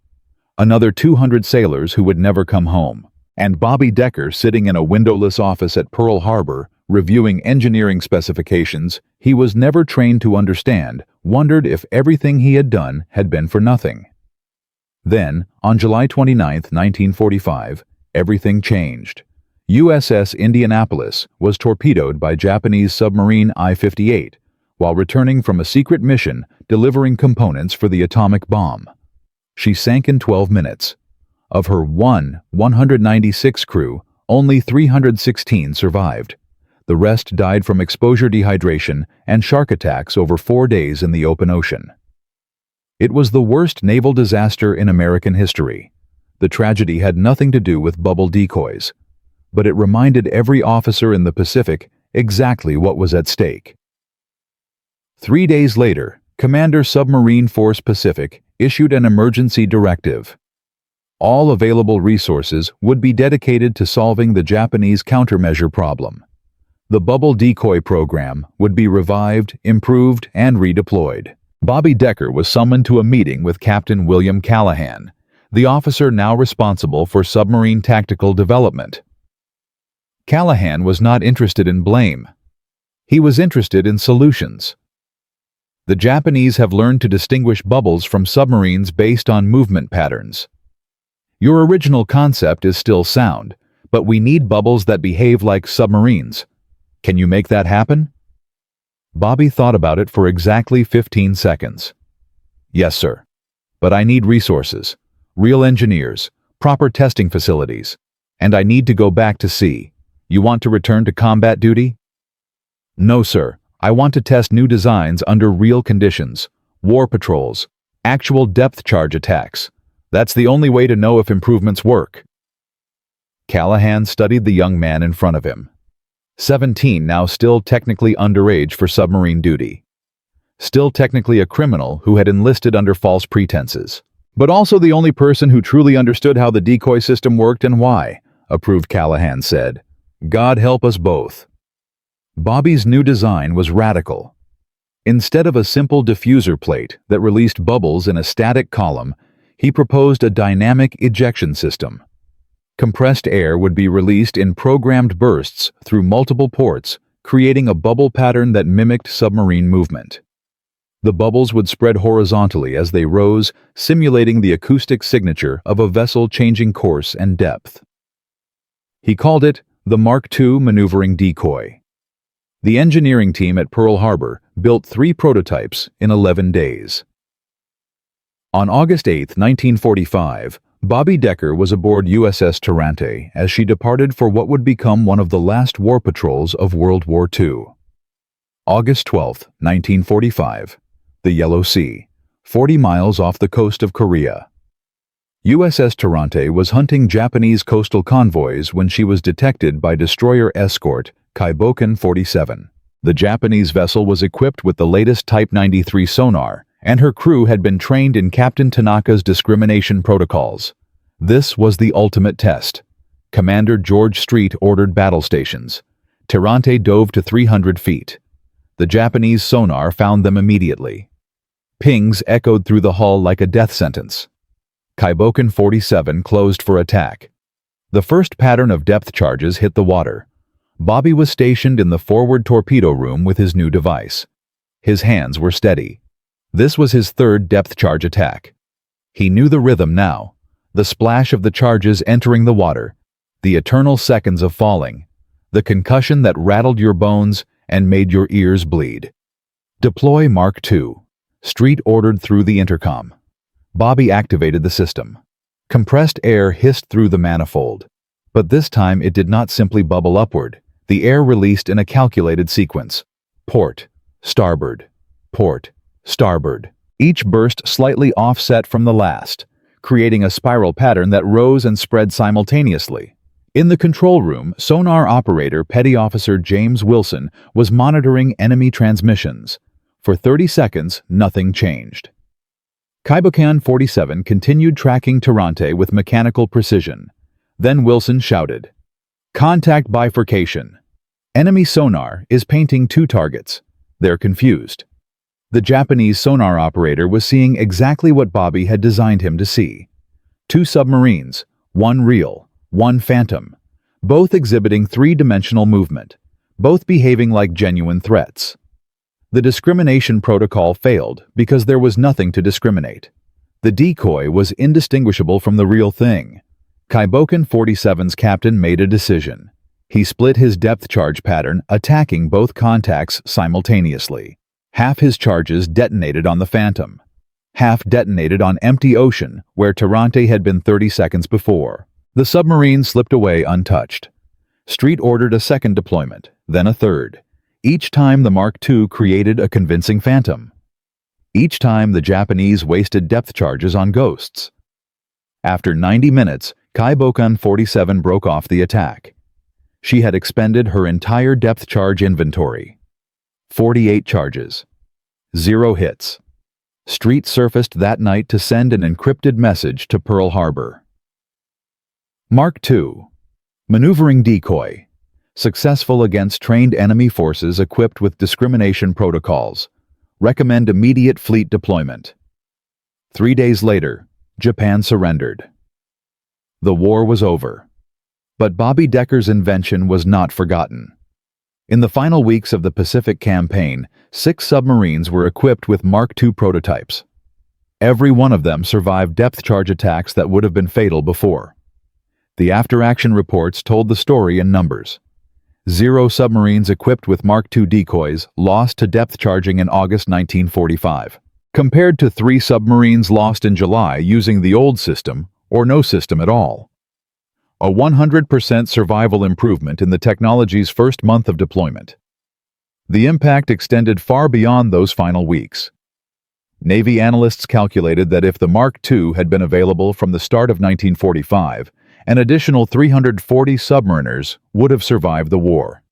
Another 200 sailors who would never come home. And Bobby Decker, sitting in a windowless office at Pearl Harbor, reviewing engineering specifications he was never trained to understand, wondered if everything he had done had been for nothing. Then, on July 29, 1945, everything changed. USS Indianapolis was torpedoed by Japanese submarine I-58 while returning from a secret mission delivering components for the atomic bomb. She sank in 12 minutes. Of her 196 crew, only 316 survived. The rest died from exposure, dehydration, and shark attacks over 4 days in the open ocean. It was the worst naval disaster in American history. The tragedy had nothing to do with bubble decoys, but it reminded every officer in the Pacific exactly what was at stake. 3 days later, Commander Submarine Force Pacific issued an emergency directive. All available resources would be dedicated to solving the Japanese countermeasure problem. The bubble decoy program would be revived, improved, and redeployed. Bobby Decker was summoned to a meeting with Captain William Callahan, the officer now responsible for submarine tactical development. Callahan was not interested in blame. He was interested in solutions. The Japanese have learned to distinguish bubbles from submarines based on movement patterns. Your original concept is still sound, but we need bubbles that behave like submarines. Can you make that happen? Bobby thought about it for exactly 15 seconds. Yes, sir. But I need resources, real engineers, proper testing facilities, and I need to go back to sea. You want to return to combat duty? No, sir. I want to test new designs under real conditions, war patrols, actual depth charge attacks. That's the only way to know if improvements work. Callahan studied the young man in front of him. 17, now still technically underage for submarine duty. Still technically a criminal who had enlisted under false pretenses. But also the only person who truly understood how the decoy system worked and why, approved Callahan said. God help us both. Bobby's new design was radical. Instead of a simple diffuser plate that released bubbles in a static column, he proposed a dynamic ejection system. Compressed air would be released in programmed bursts through multiple ports, creating a bubble pattern that mimicked submarine movement. The bubbles would spread horizontally as they rose, simulating the acoustic signature of a vessel changing course and depth. He called it the Mark II maneuvering decoy. The engineering team at Pearl Harbor built 3 prototypes in 11 days. On August 8, 1945, Bobby Decker was aboard USS Tarrante as she departed for what would become one of the last war patrols of World War II. August 12, 1945, the Yellow Sea, 40 miles off the coast of Korea. USS Tarrante was hunting Japanese coastal convoys when she was detected by destroyer escort Kaiboken 47. The Japanese vessel was equipped with the latest Type 93 sonar, and her crew had been trained in Captain Tanaka's discrimination protocols. This was the ultimate test. Commander George Street ordered battle stations. Tarrante dove to 300 feet. The Japanese sonar found them immediately. Pings echoed through the hull like a death sentence. Kaiboken 47 closed for attack. The first pattern of depth charges hit the water. Bobby was stationed in the forward torpedo room with his new device. His hands were steady. This was his 3rd depth charge attack. He knew the rhythm now, the splash of the charges entering the water, the eternal seconds of falling, the concussion that rattled your bones and made your ears bleed. Deploy Mark II. Street ordered through the intercom. Bobby activated the system. Compressed air hissed through the manifold. But this time it did not simply bubble upward. The air released in a calculated sequence. Port, starboard, port, starboard. Each burst slightly offset from the last, creating a spiral pattern that rose and spread simultaneously. In the control room, sonar operator Petty Officer James Wilson was monitoring enemy transmissions. For 30 seconds, nothing changed. Kaiboken 47 continued tracking Tarrante with mechanical precision. Then Wilson shouted, "Contact bifurcation. Enemy sonar is painting 2 targets. They're confused." The Japanese sonar operator was seeing exactly what Bobby had designed him to see. 2 submarines, 1 real, 1 phantom, both exhibiting 3-dimensional movement, both behaving like genuine threats. The discrimination protocol failed because there was nothing to discriminate. The decoy was indistinguishable from the real thing. Kaiboken 47's captain made a decision. He split his depth charge pattern, attacking both contacts simultaneously. Half his charges detonated on the Phantom. Half detonated on empty ocean, where Tarrante had been 30 seconds before. The submarine slipped away untouched. Street ordered a second deployment, then a third. Each time the Mark II created a convincing Phantom. Each time the Japanese wasted depth charges on ghosts. After 90 minutes, Kaibokan 47 broke off the attack. She had expended her entire depth charge inventory. 48 charges. 0 hits. Street surfaced that night to send an encrypted message to Pearl Harbor. Mark II. Maneuvering decoy. Successful against trained enemy forces equipped with discrimination protocols. Recommend immediate fleet deployment. 3 days later, Japan surrendered. The war was over. But Bobby Decker's invention was not forgotten. In the final weeks of the Pacific Campaign, 6 submarines were equipped with Mark II prototypes. Every one of them survived depth charge attacks that would have been fatal before. The after-action reports told the story in numbers. 0 submarines equipped with Mark II decoys lost to depth charging in August 1945, compared to 3 submarines lost in July using the old system or no system at all. A 100% survival improvement in the technology's first month of deployment. The impact extended far beyond those final weeks. Navy analysts calculated that if the Mark II had been available from the start of 1945, an additional 340 submariners would have survived the war.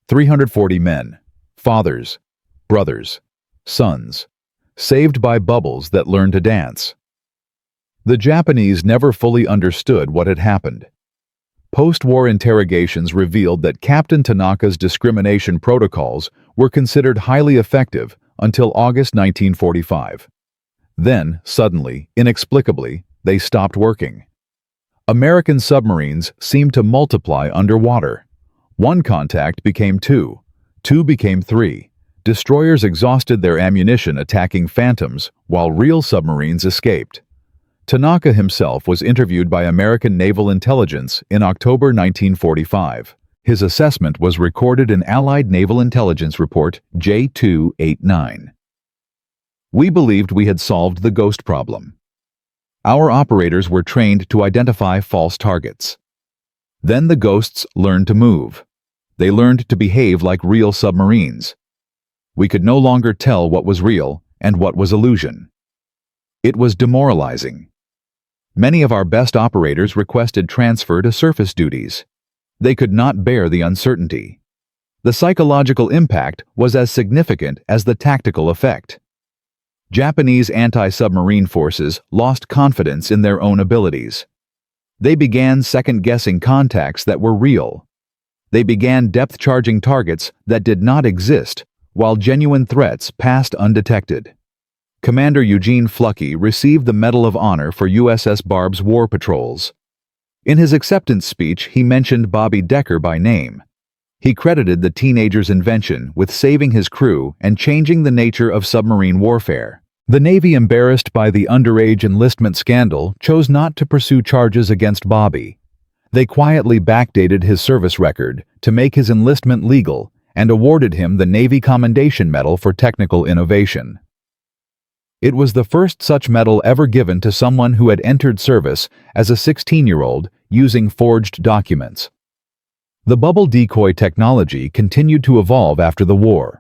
340 men, fathers, brothers, sons, saved by bubbles that learned to dance. The Japanese never fully understood what had happened. Post-war interrogations revealed that Captain Tanaka's discrimination protocols were considered highly effective until August 1945. Then, suddenly, inexplicably, they stopped working. American submarines seemed to multiply underwater. 1 contact became 2, 2 became 3. Destroyers exhausted their ammunition attacking phantoms, while real submarines escaped. Tanaka himself was interviewed by American Naval Intelligence in October 1945. His assessment was recorded in Allied Naval Intelligence Report J289. We believed we had solved the ghost problem. Our operators were trained to identify false targets. Then the ghosts learned to move. They learned to behave like real submarines. We could no longer tell what was real and what was illusion. It was demoralizing. Many of our best operators requested transfer to surface duties. They could not bear the uncertainty. The psychological impact was as significant as the tactical effect. Japanese anti-submarine forces lost confidence in their own abilities. They began second-guessing contacts that were real. They began depth-charging targets that did not exist, while genuine threats passed undetected. Commander Eugene Fluckey received the Medal of Honor for USS Barb's war patrols. In his acceptance speech, he mentioned Bobby Decker by name. He credited the teenager's invention with saving his crew and changing the nature of submarine warfare. The Navy, embarrassed by the underage enlistment scandal, chose not to pursue charges against Bobby. They quietly backdated his service record to make his enlistment legal and awarded him the Navy Commendation Medal for technical innovation. It was the first such medal ever given to someone who had entered service as a 16-year-old using forged documents. The bubble decoy technology continued to evolve after the war.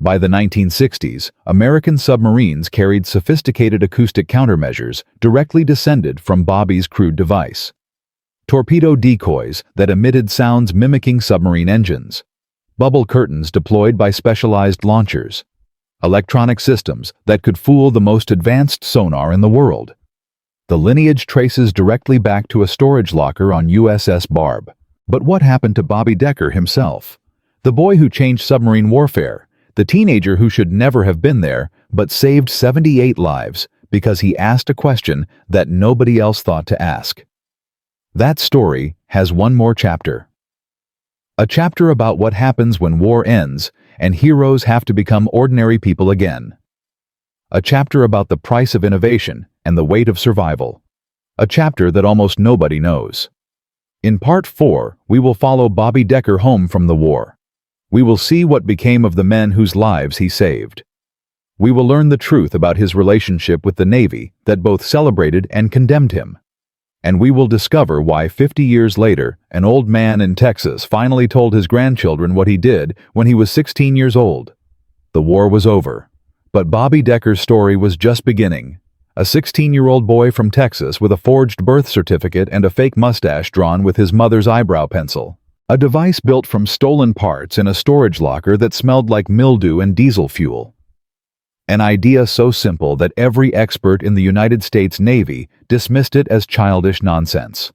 By the 1960s, American submarines carried sophisticated acoustic countermeasures directly descended from Bobby's crude device. Torpedo decoys that emitted sounds mimicking submarine engines. Bubble curtains deployed by specialized launchers. Electronic systems that could fool the most advanced sonar in the world. The lineage traces directly back to a storage locker on USS Barb. But what happened to Bobby Decker himself? The boy who changed submarine warfare, the teenager who should never have been there, but saved 78 lives because he asked a question that nobody else thought to ask. That story has one more chapter. A chapter about what happens when war ends and heroes have to become ordinary people again. A chapter about the price of innovation and the weight of survival. A chapter that almost nobody knows. In Part 4, we will follow Bobby Decker home from the war. We will see what became of the men whose lives he saved. We will learn the truth about his relationship with the Navy that both celebrated and condemned him. And we will discover why 50 years later, an old man in Texas finally told his grandchildren what he did when he was 16 years old. The war was over. But Bobby Decker's story was just beginning. A 16-year-old boy from Texas with a forged birth certificate and a fake mustache drawn with his mother's eyebrow pencil. A device built from stolen parts in a storage locker that smelled like mildew and diesel fuel. An idea so simple that every expert in the United States Navy dismissed it as childish nonsense.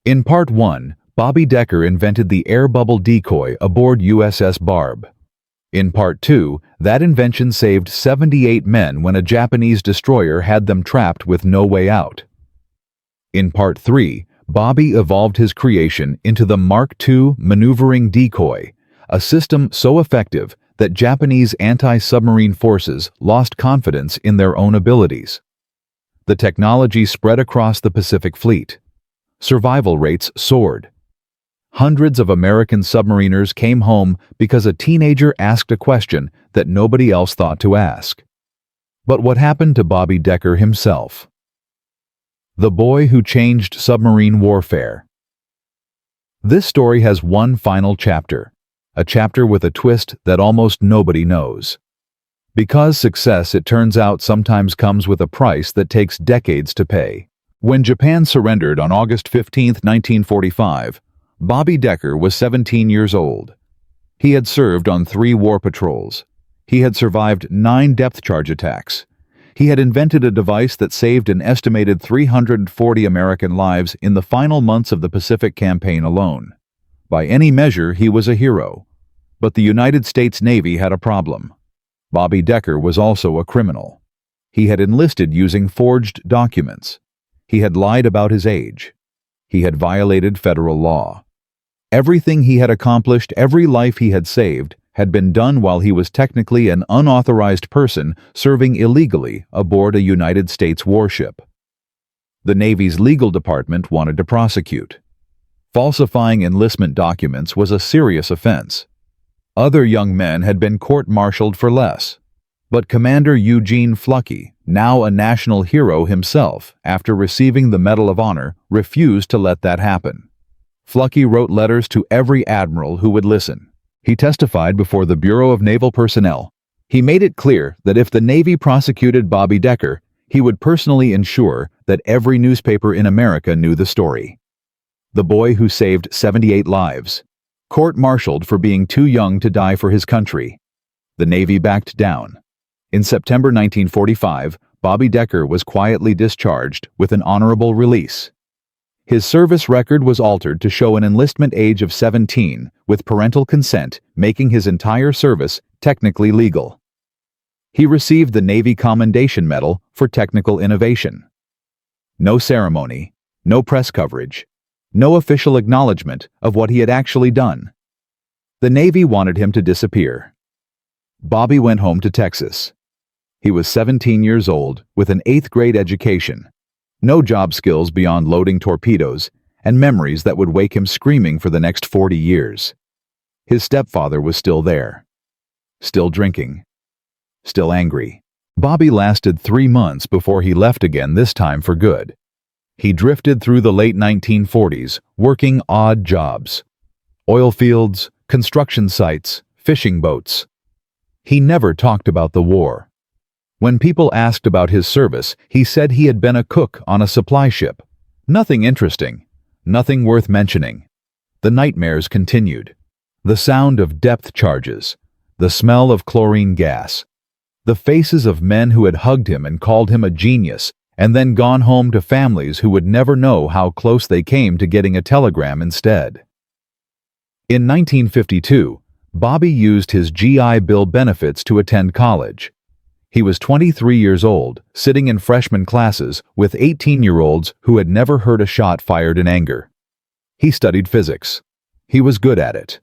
In Part 1, Bobby Decker invented the air bubble decoy aboard USS Barb. In Part 2, that invention saved 78 men when a Japanese destroyer had them trapped with no way out. In Part 3, Bobby evolved his creation into the Mark II maneuvering decoy, a system so effective that Japanese anti-submarine forces lost confidence in their own abilities. The technology spread across the Pacific Fleet. Survival rates soared. Hundreds of American submariners came home because a teenager asked a question that nobody else thought to ask. But what happened to Bobby Decker himself? The boy who changed submarine warfare. This story has one final chapter, a chapter with a twist that almost nobody knows. Because success, it turns out, sometimes comes with a price that takes decades to pay. When Japan surrendered on August 15, 1945, Bobby Decker was 17 years old. He had served on 3 war patrols. He had survived 9 depth charge attacks. He had invented a device that saved an estimated 340 American lives in the final months of the Pacific Campaign alone. By any measure, he was a hero. But the United States Navy had a problem. Bobby Decker was also a criminal. He had enlisted using forged documents. He had lied about his age. He had violated federal law. Everything he had accomplished, every life he had saved, had been done while he was technically an unauthorized person serving illegally aboard a United States warship. The Navy's legal department wanted to prosecute. Falsifying enlistment documents was a serious offense. Other young men had been court-martialed for less. But Commander Eugene Fluckey, now a national hero himself after receiving the Medal of Honor, refused to let that happen. Fluckey wrote letters to every admiral who would listen. He testified before the Bureau of Naval Personnel. He made it clear that if the Navy prosecuted Bobby Decker, he would personally ensure that every newspaper in America knew the story. The boy who saved 78 lives, court-martialed for being too young to die for his country. The Navy backed down. In September 1945, Bobby Decker was quietly discharged with an honorable release. His service record was altered to show an enlistment age of 17, with parental consent, making his entire service technically legal. He received the Navy Commendation Medal for technical innovation. No ceremony, no press coverage, no official acknowledgement of what he had actually done. The Navy wanted him to disappear. Bobby went home to Texas. He was 17 years old, with an 8th grade education, no job skills beyond loading torpedoes, and memories that would wake him screaming for the next 40 years. His stepfather was still there. Still drinking. Still angry. Bobby lasted 3 months before he left again, this time for good. He drifted through the late 1940s, working odd jobs. Oil fields, construction sites, fishing boats. He never talked about the war. When people asked about his service, he said he had been a cook on a supply ship. Nothing interesting. Nothing worth mentioning. The nightmares continued. The sound of depth charges. The smell of chlorine gas. The faces of men who had hugged him and called him a genius, and then gone home to families who would never know how close they came to getting a telegram instead. In 1952, Bobby used his GI Bill benefits to attend college. He was 23 years old, sitting in freshman classes with 18-year-olds who had never heard a shot fired in anger. He studied physics. He was good at it.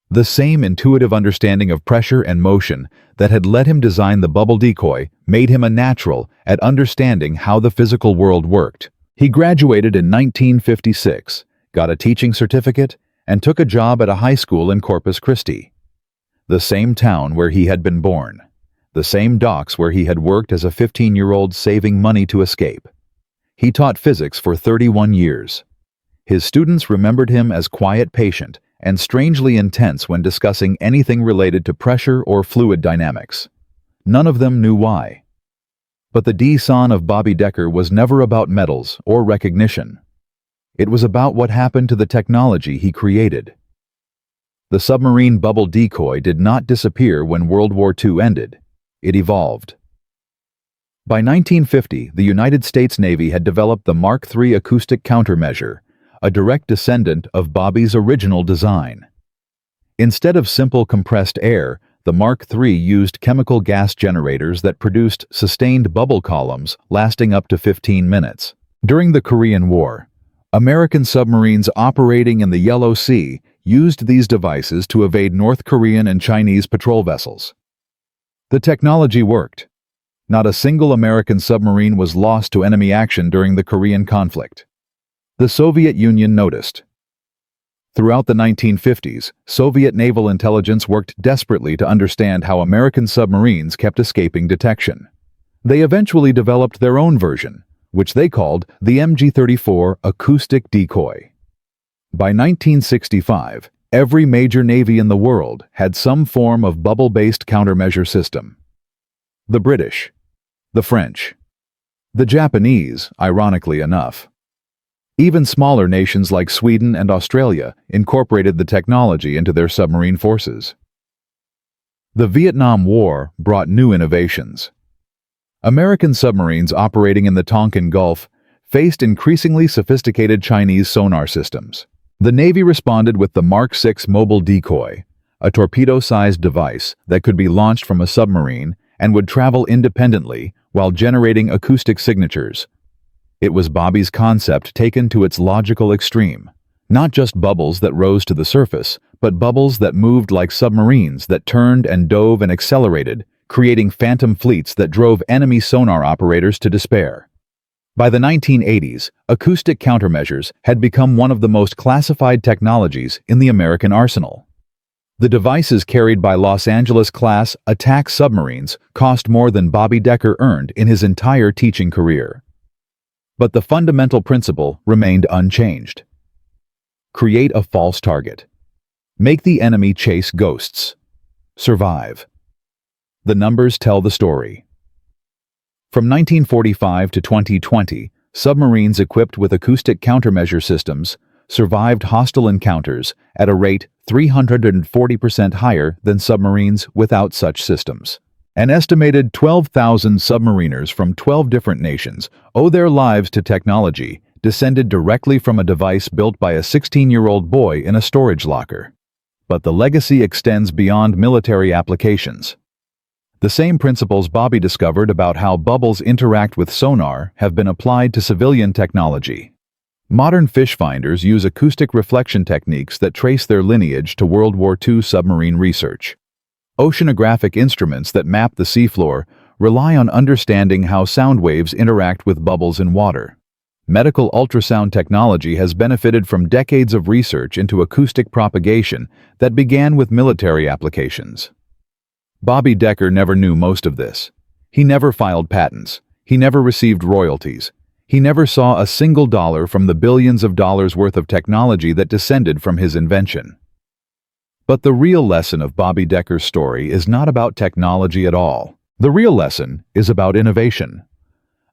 The same intuitive understanding of pressure and motion that had let him design the bubble decoy made him a natural at understanding how the physical world worked. He graduated in 1956, got a teaching certificate, and took a job at a high school in Corpus Christi, the same town where he had been born. The same docks where he had worked as a 15-year-old saving money to escape. He taught physics for 31 years. His students remembered him as quiet, patient, and strangely intense when discussing anything related to pressure or fluid dynamics. None of them knew why. But the deceive of Bobby Decker was never about medals or recognition. It was about what happened to the technology he created. The submarine bubble decoy did not disappear when World War II ended. It evolved. By 1950, the United States Navy had developed the Mark III acoustic countermeasure, a direct descendant of Bobby's original design. Instead of simple compressed air, the Mark III used chemical gas generators that produced sustained bubble columns lasting up to 15 minutes. During the Korean War, American submarines operating in the Yellow Sea used these devices to evade North Korean and Chinese patrol vessels. The technology worked. Not a single American submarine was lost to enemy action during the Korean conflict. The Soviet Union noticed. Throughout the 1950s, Soviet naval intelligence worked desperately to understand how American submarines kept escaping detection. They eventually developed their own version, which they called the MG-34 acoustic decoy. By 1965, every major navy in the world had some form of bubble-based countermeasure system. The British, the French, the Japanese, ironically enough. Even smaller nations like Sweden and Australia incorporated the technology into their submarine forces. The Vietnam War brought new innovations. American submarines operating in the Tonkin Gulf faced increasingly sophisticated Chinese sonar systems. The Navy responded with the Mark VI mobile decoy, a torpedo-sized device that could be launched from a submarine and would travel independently while generating acoustic signatures. It was Bobby's concept taken to its logical extreme. Not just bubbles that rose to the surface, but bubbles that moved like submarines that turned and dove and accelerated, creating phantom fleets that drove enemy sonar operators to despair. By the 1980s, acoustic countermeasures had become one of the most classified technologies in the American arsenal. The devices carried by Los Angeles-class attack submarines cost more than Bobby Decker earned in his entire teaching career. But the fundamental principle remained unchanged. Create a false target. Make the enemy chase ghosts. Survive. The numbers tell the story. From 1945 to 2020, submarines equipped with acoustic countermeasure systems survived hostile encounters at a rate 340% higher than submarines without such systems. An estimated 12,000 submariners from 12 different nations owe their lives to technology descended directly from a device built by a 16-year-old boy in a storage locker. But the legacy extends beyond military applications. The same principles Bobby discovered about how bubbles interact with sonar have been applied to civilian technology. Modern fish finders use acoustic reflection techniques that trace their lineage to World War II submarine research. Oceanographic instruments that map the seafloor rely on understanding how sound waves interact with bubbles in water. Medical ultrasound technology has benefited from decades of research into acoustic propagation that began with military applications. Bobby Decker never knew most of this. He never filed patents. He never received royalties. He never saw a single dollar from the billions of dollars worth of technology that descended from his invention. But the real lesson of Bobby Decker's story is not about technology at all. The real lesson is about innovation,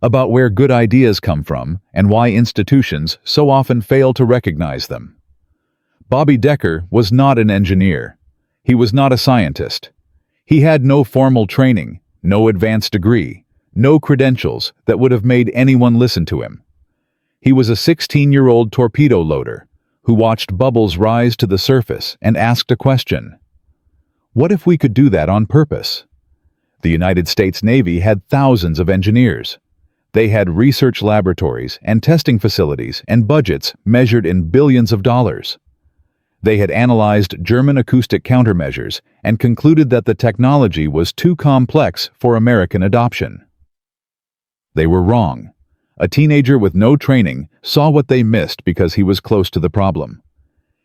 about where good ideas come from and why institutions so often fail to recognize them. Bobby Decker was not an engineer. He was not a scientist. He had no formal training, no advanced degree, no credentials that would have made anyone listen to him. He was a 16-year-old torpedo loader who watched bubbles rise to the surface and asked a question. What if we could do that on purpose? The United States Navy had thousands of engineers. They had research laboratories and testing facilities and budgets measured in billions of dollars. They had analyzed German acoustic countermeasures and concluded that the technology was too complex for American adoption. They were wrong. A teenager with no training saw what they missed because he was close to the problem.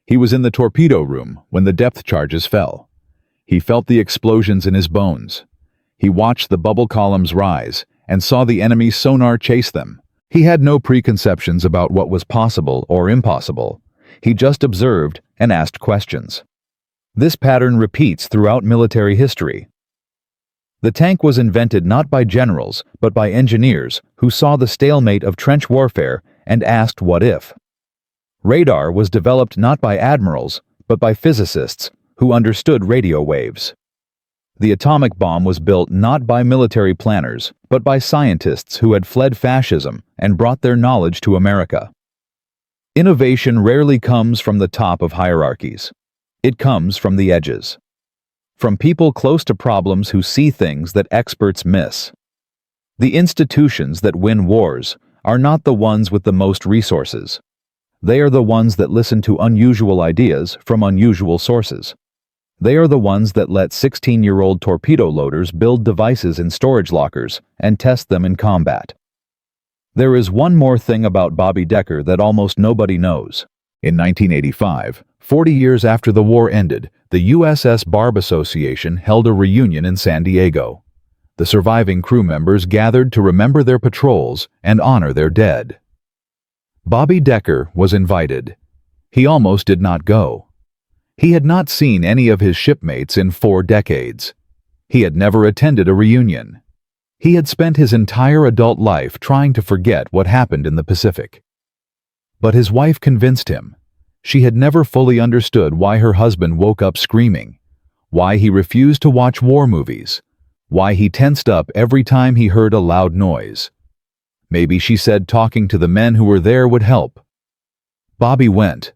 He was in the torpedo room when the depth charges fell. He felt the explosions in his bones. He watched the bubble columns rise and saw the enemy's sonar chase them. He had no preconceptions about what was possible or impossible. He just observed and asked questions. This pattern repeats throughout military history. The tank was invented not by generals, but by engineers who saw the stalemate of trench warfare and asked what if. Radar was developed not by admirals, but by physicists who understood radio waves. The atomic bomb was built not by military planners, but by scientists who had fled fascism and brought their knowledge to America. Innovation rarely comes from the top of hierarchies. It comes from the edges. From people close to problems who see things that experts miss. The institutions that win wars are not the ones with the most resources. They are the ones that listen to unusual ideas from unusual sources. They are the ones that let 16-year-old torpedo loaders build devices in storage lockers and test them in combat. There is one more thing about Bobby Decker that almost nobody knows. In 1985, 40 years after the war ended, the USS Barb Association held a reunion in San Diego. The surviving crew members gathered to remember their patrols and honor their dead. Bobby Decker was invited. He almost did not go. He had not seen any of his shipmates in 4 decades. He had never attended a reunion. He had spent his entire adult life trying to forget what happened in the Pacific. But his wife convinced him. She had never fully understood why her husband woke up screaming, why he refused to watch war movies, why he tensed up every time he heard a loud noise. Maybe she said talking to the men who were there would help. Bobby went.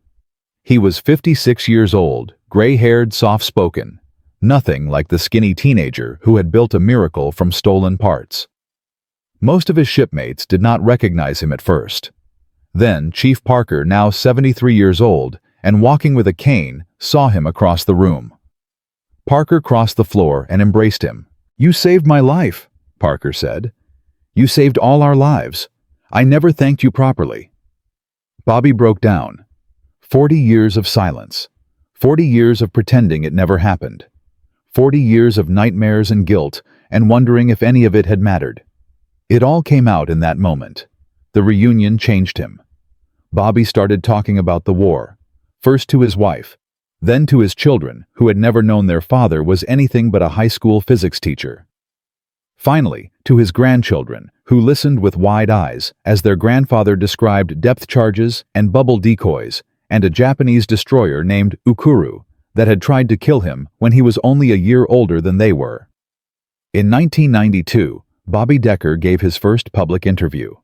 He was 56 years old, gray-haired, soft-spoken, nothing like the skinny teenager who had built a miracle from stolen parts. Most of his shipmates did not recognize him at first. Then Chief Parker, now 73 years old and walking with a cane, saw him across the room. Parker crossed the floor and embraced him. "You saved my life," Parker said. "You saved all our lives. I never thanked you properly." Bobby broke down. 40 years of silence. 40 years of pretending it never happened. 40 years of nightmares and guilt and wondering if any of it had mattered. It all came out in that moment. The reunion changed him. Bobby started talking about the war, first to his wife, then to his children, who had never known their father was anything but a high school physics teacher. Finally, to his grandchildren, who listened with wide eyes as their grandfather described depth charges and bubble decoys and a Japanese destroyer named Ukuru that had tried to kill him when he was only a year older than they were. In 1992, Bobby Decker gave his first public interview.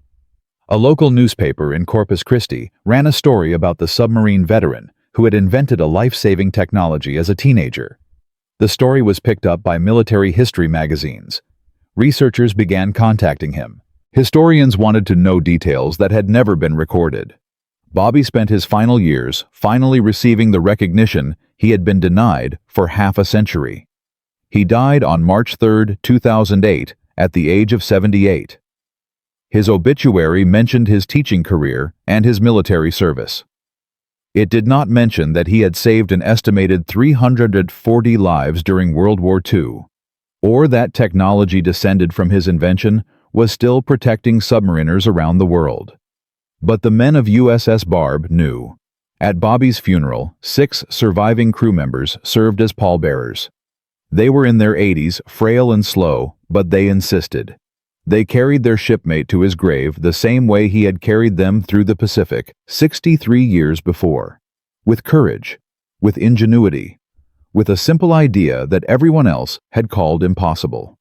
A local newspaper in Corpus Christi ran a story about the submarine veteran who had invented a life-saving technology as a teenager. The story was picked up by military history magazines. Researchers began contacting him. Historians wanted to know details that had never been recorded. Bobby spent his final years finally receiving the recognition he had been denied for half a century. He died on March 3, 2008, at the age of 78. His obituary mentioned his teaching career and his military service. It did not mention that he had saved an estimated 340 lives during World War II, or that technology descended from his invention was still protecting submariners around the world. But the men of USS Barb knew. At Bobby's funeral, 6 surviving crew members served as pallbearers. They were in their 80s, frail and slow, but they insisted. They carried their shipmate to his grave the same way he had carried them through the Pacific 63 years before. With courage, with ingenuity, with a simple idea that everyone else had called impossible.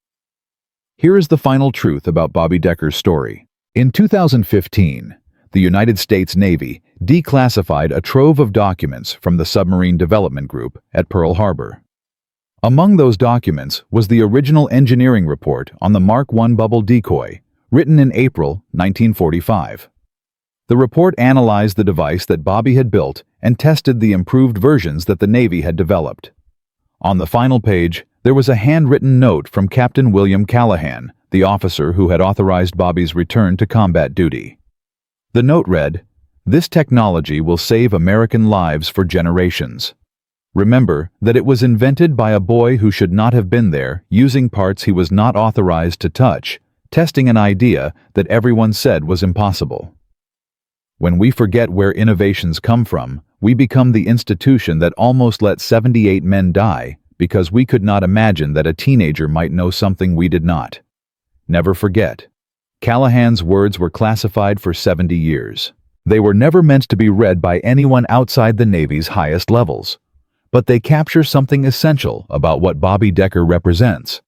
Here is the final truth about Bobby Decker's story. In 2015, the United States Navy declassified a trove of documents from the Submarine Development Group at Pearl Harbor. Among those documents was the original engineering report on the Mark I bubble decoy, written in April 1945. The report analyzed the device that Bobby had built and tested the improved versions that the Navy had developed. On the final page, there was a handwritten note from Captain William Callahan, the officer who had authorized Bobby's return to combat duty. The note read, "This technology will save American lives for generations. Remember that it was invented by a boy who should not have been there, using parts he was not authorized to touch, testing an idea that everyone said was impossible." When we forget where innovations come from, we become the institution that almost let 78 men die because we could not imagine that a teenager might know something we did not. Never forget. Callahan's words were classified for 70 years. They were never meant to be read by anyone outside the Navy's highest levels. But they capture something essential about what Bobby Decker represents.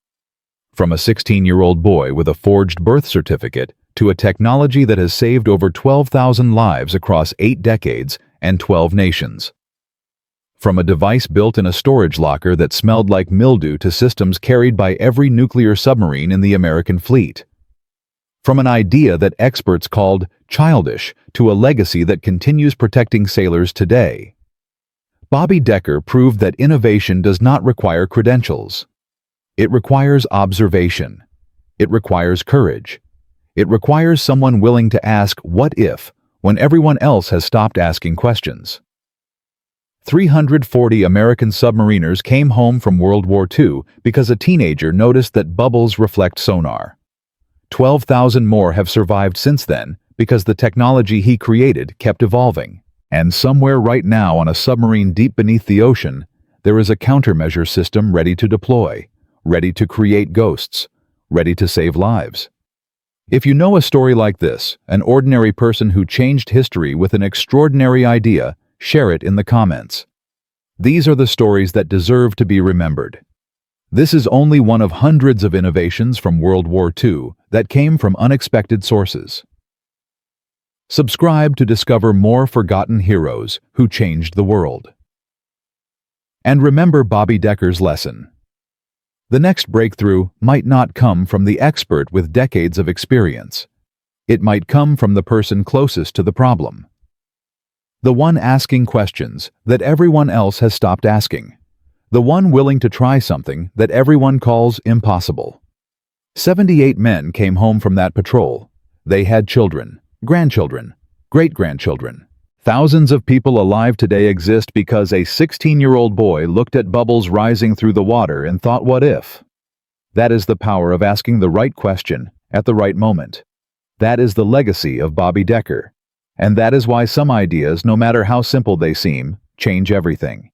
From a 16-year-old boy with a forged birth certificate to a technology that has saved over 12,000 lives across 8 decades and 12 nations. From a device built in a storage locker that smelled like mildew to systems carried by every nuclear submarine in the American fleet. From an idea that experts called childish to a legacy that continues protecting sailors today. Bobby Decker proved that innovation does not require credentials. It requires observation. It requires courage. It requires someone willing to ask "what if" when everyone else has stopped asking questions. 340 American submariners came home from World War II because a teenager noticed that bubbles reflect sonar. 12,000 more have survived since then because the technology he created kept evolving. And somewhere right now on a submarine deep beneath the ocean, there is a countermeasure system ready to deploy, ready to create ghosts, ready to save lives. If you know a story like this, an ordinary person who changed history with an extraordinary idea, share it in the comments. These are the stories that deserve to be remembered. This is only one of hundreds of innovations from World War II that came from unexpected sources. Subscribe to discover more forgotten heroes who changed the world. And remember Bobby Decker's lesson. The next breakthrough might not come from the expert with decades of experience. It might come from the person closest to the problem. The one asking questions that everyone else has stopped asking. The one willing to try something that everyone calls impossible. 78 men came home from that patrol. They had children, grandchildren, great-grandchildren. Thousands of people alive today exist because a 16-year-old boy looked at bubbles rising through the water and thought, "what if?" That is the power of asking the right question at the right moment. That is the legacy of Bobby Decker. And that is why some ideas, no matter how simple they seem, change everything.